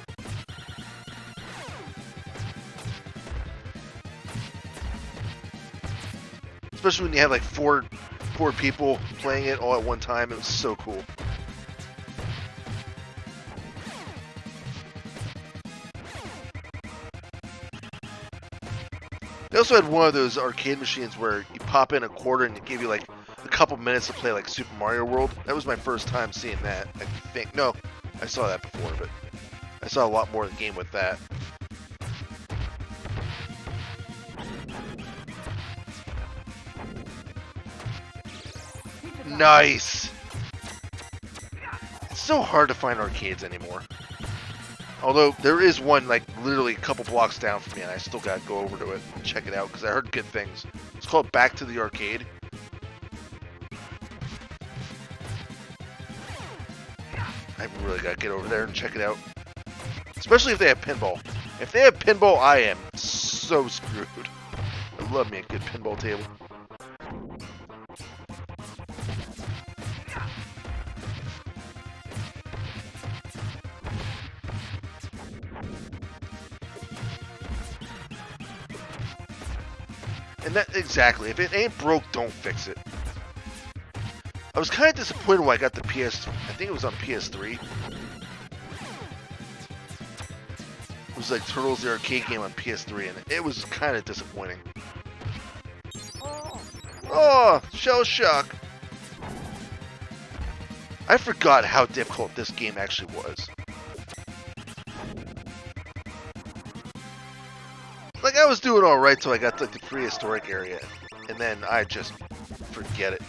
Especially when you had like four people playing it all at one time. It was so cool. They also had one of those arcade machines where you pop in a quarter and it gave you like a couple minutes to play like Super Mario World. That was my first time seeing that, I think. No, I saw that before, but I saw a lot more of the game with that. Nice! so hard to find arcades anymore. Although there is one like literally a couple blocks down from me, and I still gotta go over to it and check it out because I heard good things. It's called Back to the Arcade. I really gotta get over there and check it out. Especially if they have pinball. If they have pinball, I am so screwed. I love me a good pinball table. And that, exactly, if it ain't broke, don't fix it. I was kind of disappointed when I got the PS, I think it was on PS3. It was like Turtles the arcade game on PS3, and it was kind of disappointing. Oh, shell shock. I forgot how difficult this game actually was. Like, I was doing alright till I got to like, the prehistoric area, and then I just forget it.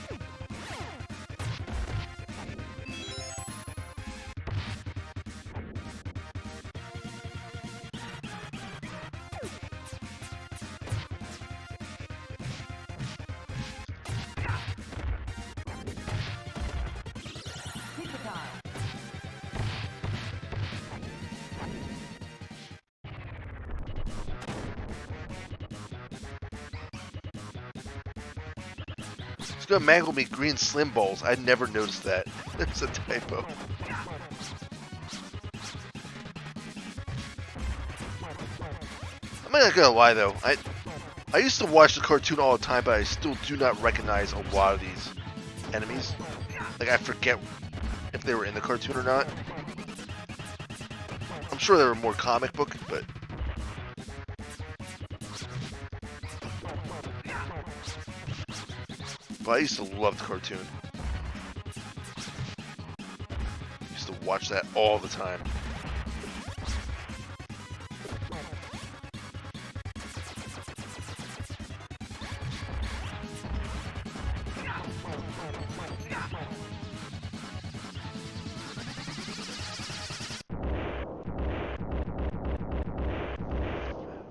It's gonna mangle me green slim balls. I never noticed that. There's a typo. I'm not gonna lie though. I used to watch the cartoon all the time, but I still do not recognize a lot of these enemies. Like, I forget if they were in the cartoon or not. I'm sure they were more comic book, but I used to love the cartoon. Used to watch that all the time.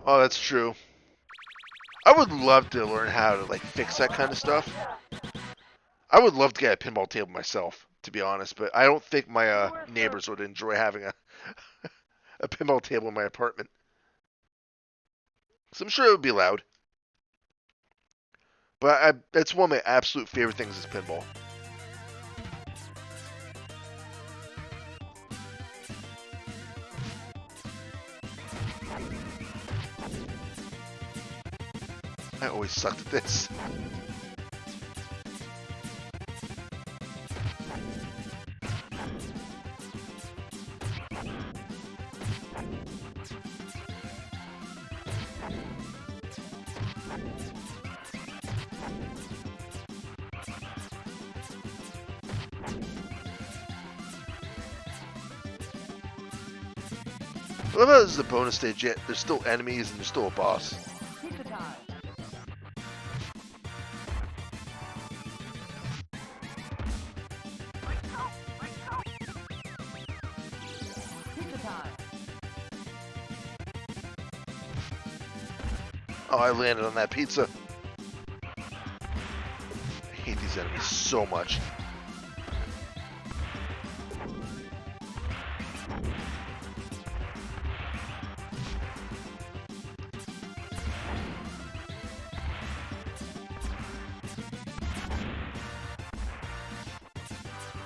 Oh, that's true. I would love to learn how to like fix that kind of stuff. I would love to get a pinball table myself, to be honest, but I don't think my neighbors would enjoy having a pinball table in my apartment. So I'm sure it would be loud. But that's one of my absolute favorite things is pinball. I always sucked at this. I love how this is a bonus stage yet. There's still enemies and there's still a boss. Oh, I landed on that pizza. I hate these enemies so much.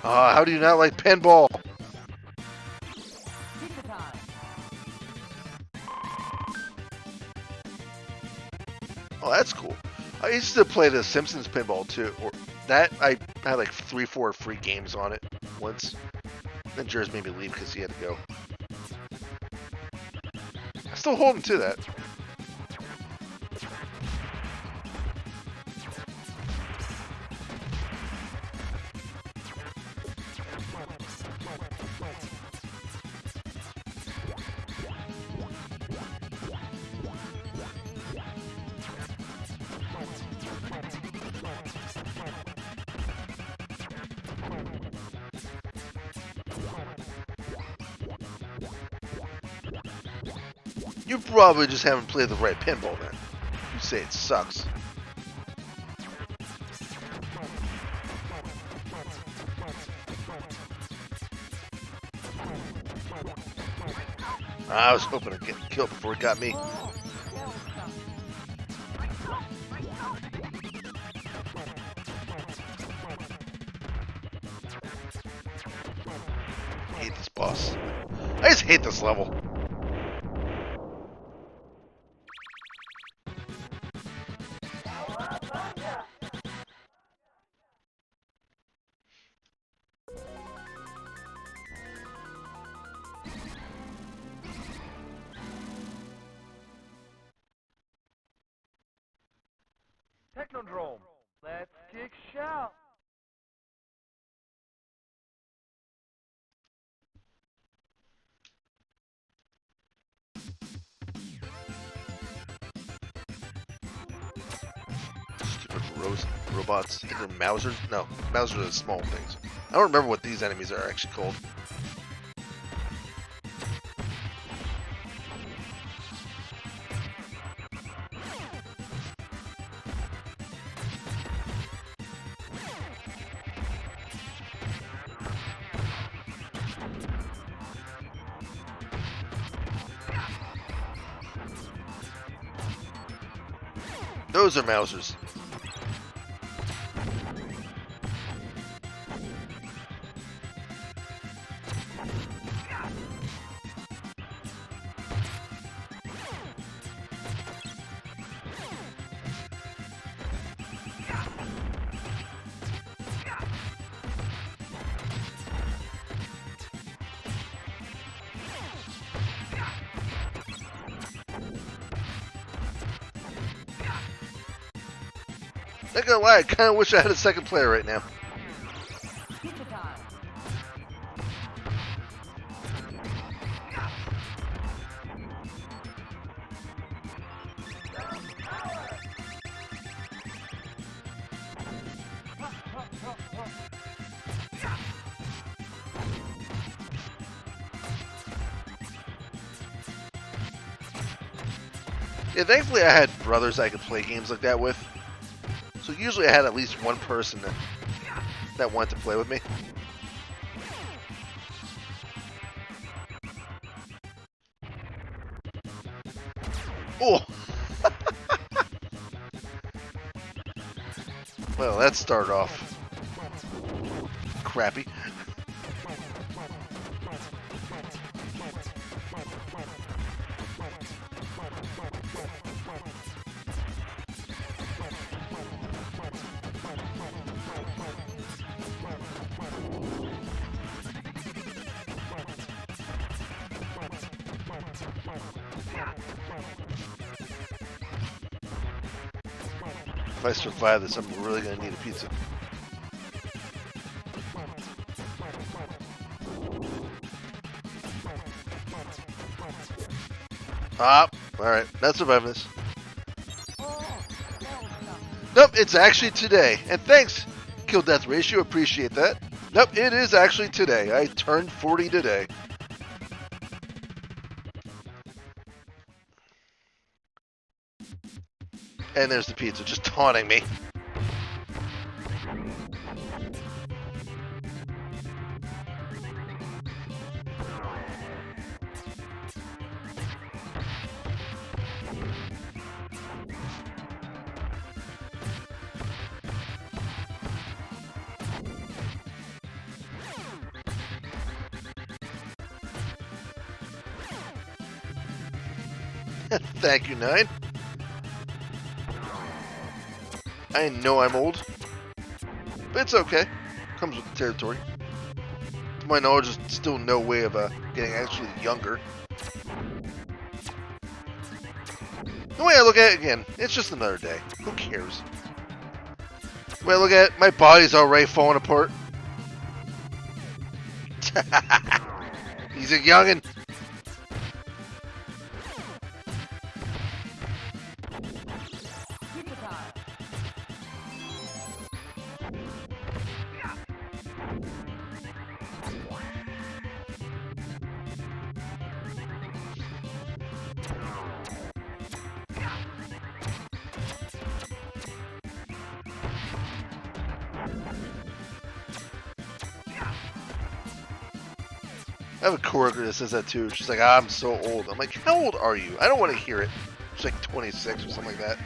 How do you not like pinball? Oh, that's cool. I used to play the Simpsons pinball too. Or that I had like 3-4 free games on it once. Then Jers made me leave because he had to go. I still hold him to that. You probably just haven't played the right pinball then. You say it sucks. I was hoping to get killed before it got me. I hate this boss. I just hate this level. Technodrome. Let's kick shout. Stupid robots. I think they're Mausers? No, Mausers are the small things. I don't remember what these enemies are actually called. Those are Mausers. Not gonna lie, I kind of wish I had a second player right now. Yeah, thankfully I had brothers I could play games like that with. So usually I had at least one person that wanted to play with me. Oh! Well, that started off crappy. If I survive this, I'm really going to need a pizza. Ah, alright, not surviving this. Nope, it's actually today. And thanks, Kill Death Ratio, appreciate that. Nope, it is actually today. I turned 40 today. And there's the pizza just taunting me. Thank you, Nine. I know I'm old, but it's okay. Comes with the territory. To my knowledge, there's still no way of getting actually younger. The way I look at it, again, it's just another day. Who cares? The way I look at it, my body's already falling apart. He's a youngin'. I have a coworker that says that too. She's like, I'm so old. I'm like, how old are you? I don't want to hear it. She's like 26 or something like that.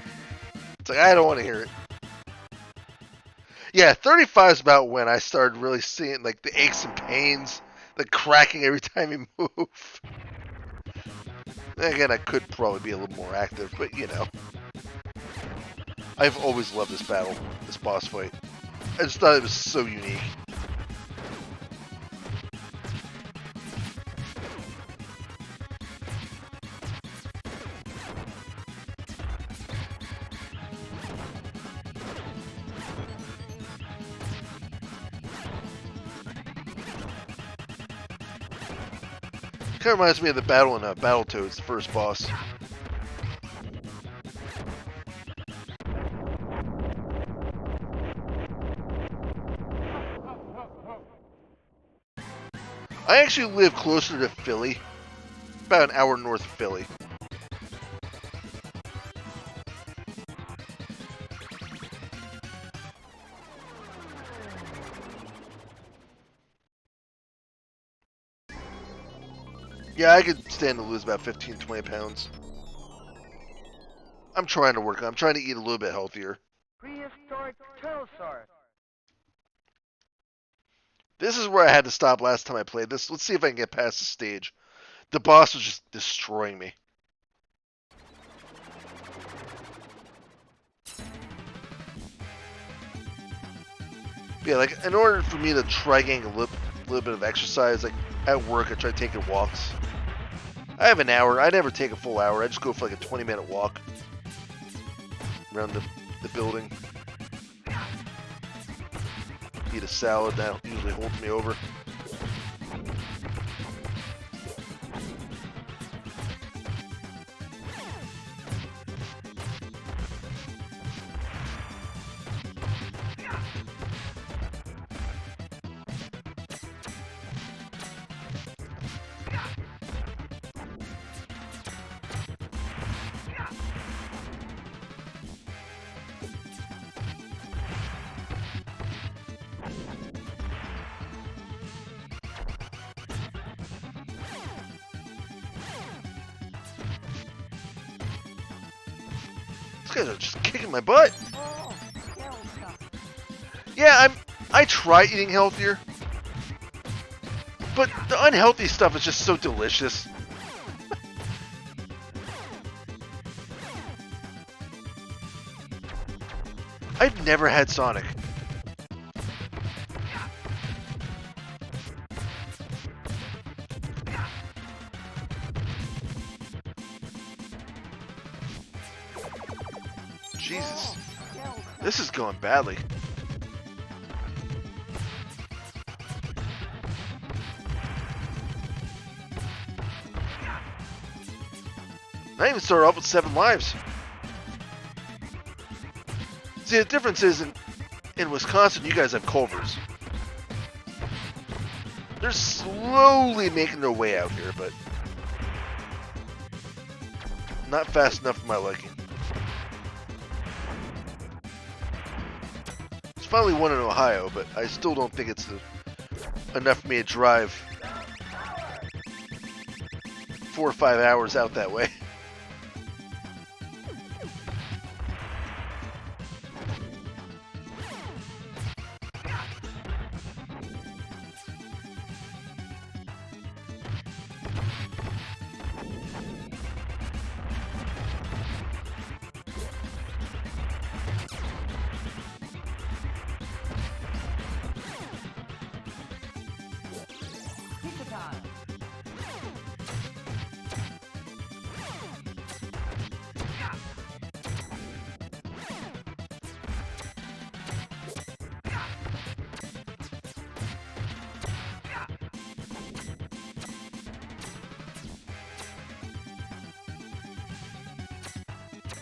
It's like, I don't want to hear it. Yeah, 35 is about when I started really seeing like the aches and pains, the cracking every time you move. And again, I could probably be a little more active, but you know. I've always loved this battle, this boss fight. I just thought it was so unique. Kind of reminds me of the battle in Battletoads, the first boss. I actually live closer to Philly, about an hour north of Philly. Yeah, I could stand to lose about 15, 20 pounds. I'm trying to work on it. I'm trying to eat a little bit healthier. Prehistoric Turtlesaurus. This is where I had to stop last time I played this. Let's see if I can get past the stage. The boss was just destroying me. Yeah, like, in order for me to try getting a little bit of exercise, like, at work, I try taking walks. I have an hour. I never take a full hour. I just go for like a 20-minute walk around the building. Eat a salad. That usually holds me over. These guys are just kicking my butt. Yeah, I try eating healthier, but the unhealthy stuff is just so delicious. I've never had Sonic. Jesus. This is going badly. I even started off with 7 lives. See, the difference is in Wisconsin, you guys have Culvers. They're slowly making their way out here, but not fast enough for my liking. There's finally one in Ohio, but I still don't think it's enough for me to drive 4 or 5 hours out that way.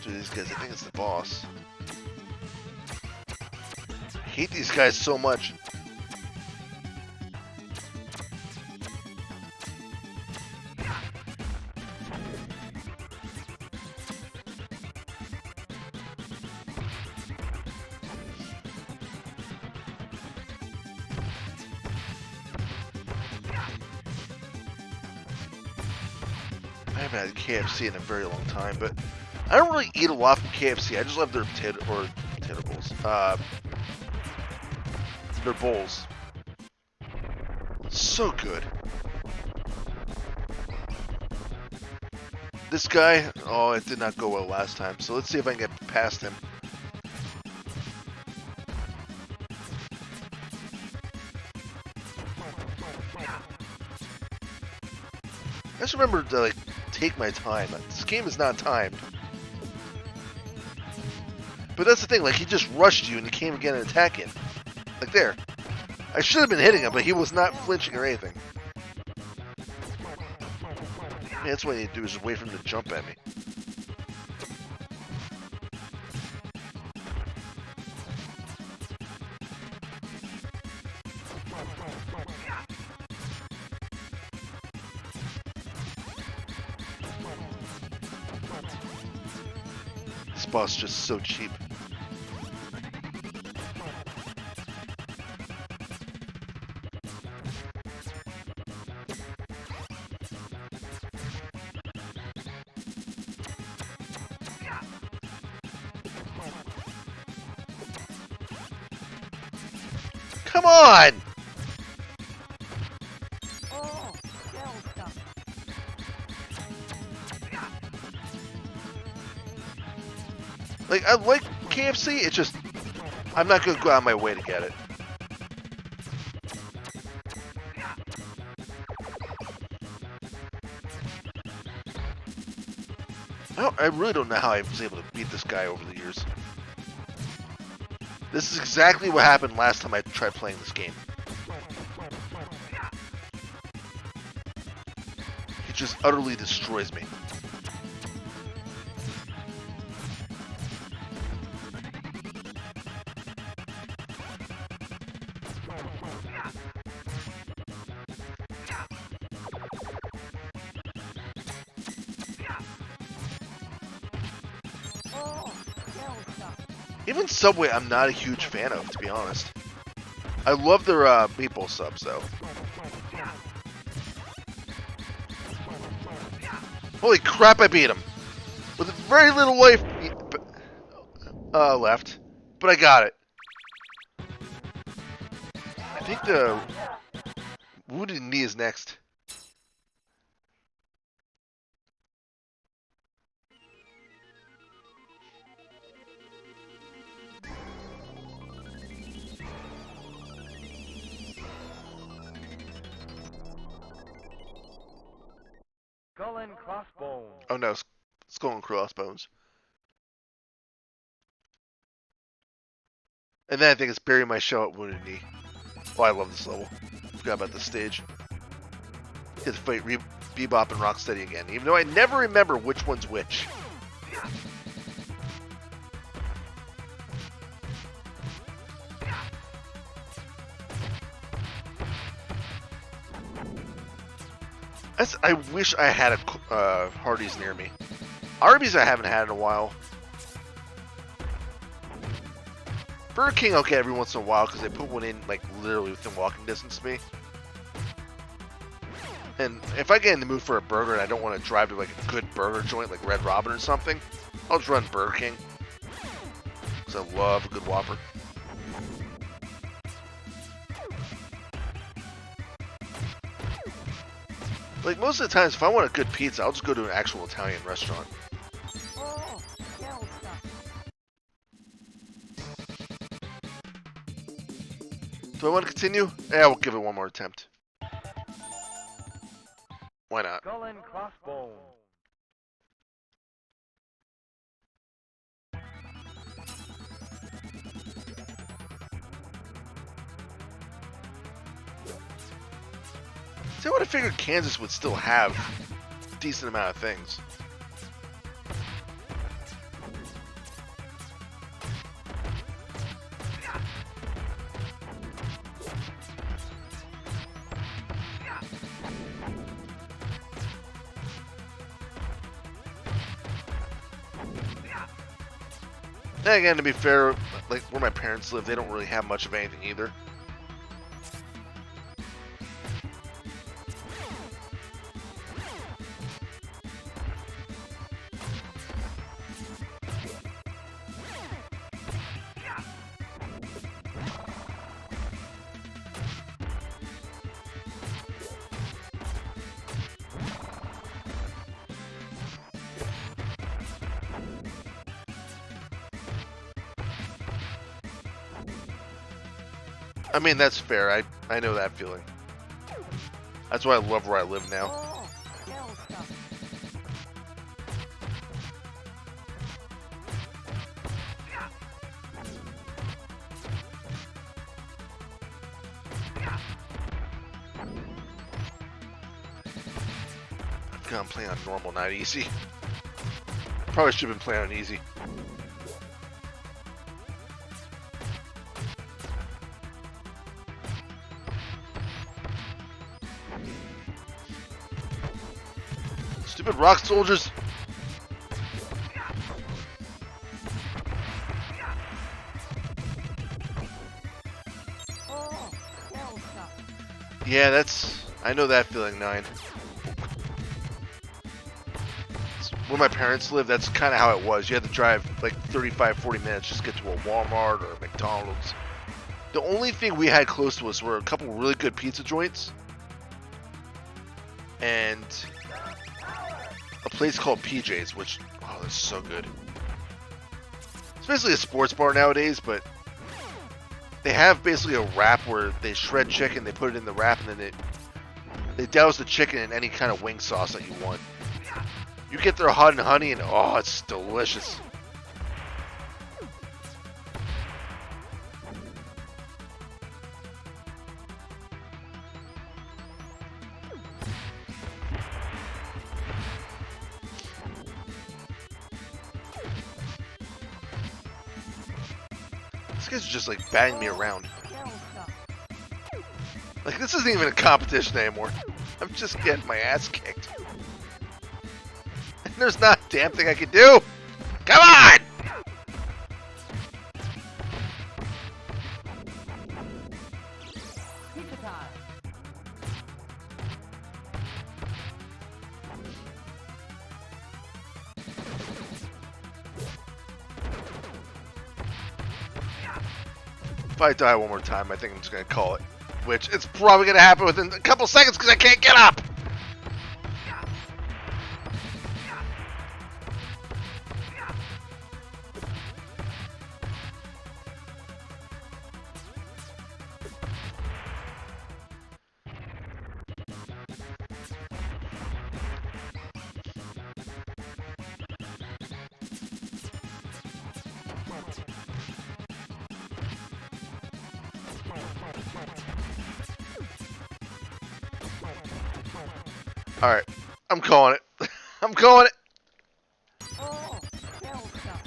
These guys, I think it's the boss. I hate these guys so much. haven't had KFC in a very long time, but I don't really eat a lot from KFC. I just love their potato bowls. Their bowls. So good. This guy, oh, it did not go well last time. So let's see if I can get past him. I just remember to like take my time. This game is not timed. But that's the thing, like he just rushed you and he came again and attacked him. Like there. I should have been hitting him, but he was not flinching or anything. Man, that's what I need to do is just wait for him to jump at me. This boss is just so cheap. Come on! Oh, Delta. Like, I like KFC, it's just, I'm not going to go out of my way to get it. I really don't know how I was able to beat this guy over the years. This is exactly what happened last time I tried playing this game. He just utterly destroys me. Oh, Delta. Even Subway, I'm not a huge fan of, to be honest. I love their meatball subs, though. Holy crap, I beat him! With very little life left. But I got it. I think the Wounded Knee is next. Skull and Crossbones. Oh no, Skull and Crossbones. And then I think it's Bury My Shell at Wounded Knee. Oh, I love this level. Forgot about this stage. Get to fight Bebop and Rocksteady again, even though I never remember which one's which. I wish I had a Hardee's near me. Arby's I haven't had in a while. Burger King I'll get every once in a while because they put one in like literally within walking distance to me. And if I get in the mood for a burger and I don't want to drive to like a good burger joint like Red Robin or something, I'll just run Burger King. Because I love a good Whopper. Like most of the times if I want a good pizza, I'll just go to an actual Italian restaurant. Oh, Delta. Do I want to continue? Yeah, we'll give it one more attempt. Why not? Skull and Crossbones. See, I would have figured Kansas would still have a decent amount of things. Then again, to be fair, like where my parents live, they don't really have much of anything either. I mean, that's fair. I know that feeling. That's why I love where I live now. Oh, kill stuff. I'm playing on normal, not easy. Probably should have been playing on easy. Stupid rock soldiers. Oh, kill stuff. Yeah, I know that feeling, 9. Where my parents live, that's kind of how it was. You had to drive like 35, 40 minutes just to get to a Walmart or a McDonald's. The only thing we had close to us were a couple really good pizza joints and a place called PJ's, which, oh, that's so good. It's basically a sports bar nowadays, but they have basically a wrap where they shred chicken, they put it in the wrap, and then they douse the chicken in any kind of wing sauce that you want. You get their hot and honey, and oh, it's delicious. These guys are just like batting me around. Kill stuff. Like, this isn't even a competition anymore. I'm just getting my ass kicked. And there's not a damn thing I can do. Come on! Pizza time. If I die one more time, I think I'm just going to call it. Which, it's probably going to happen within a couple seconds because I can't get up! Alright, I'm calling it. I'm calling it. Oh, kill stuff.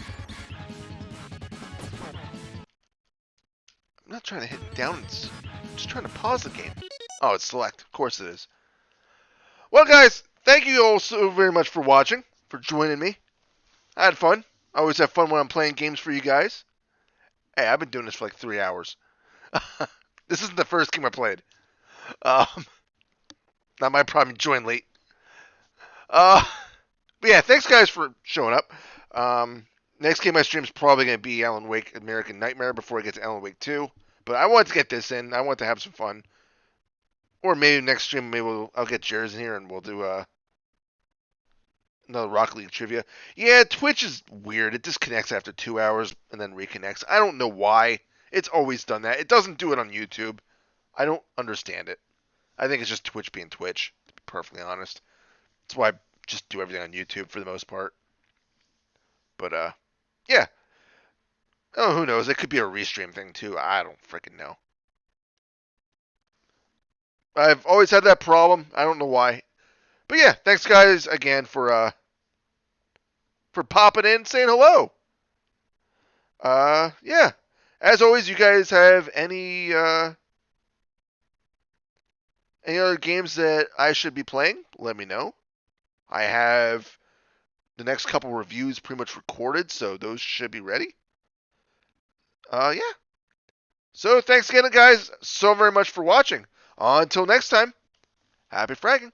I'm not trying to hit down. I'm just trying to pause the game. Oh, it's select. Of course it is. Well, guys, thank you all so very much for watching, for joining me. I had fun. I always have fun when I'm playing games for you guys. Hey, I've been doing this for like 3 hours. This isn't the first game I played. Not my problem. You joined late. But yeah, thanks guys for showing up. Next game I stream is probably going to be Alan Wake American Nightmare before I get to Alan Wake 2. But I wanted to get this in. I want to have some fun. Or maybe next stream, I'll get Jared in here and we'll do another Rocket League trivia. Yeah, Twitch is weird. It disconnects after 2 hours and then reconnects. I don't know why. It's always done that. It doesn't do it on YouTube. I don't understand it. I think it's just Twitch being Twitch, to be perfectly honest. That's why I just do everything on YouTube for the most part. But, yeah. Oh, who knows? It could be a restream thing, too. I don't freaking know. I've always had that problem. I don't know why. But yeah, thanks guys again for popping in, saying hello. Yeah. As always, you guys have any other games that I should be playing? Let me know. I have the next couple reviews pretty much recorded, so those should be ready. Yeah. So thanks again, guys, so very much for watching. Until next time, happy fragging.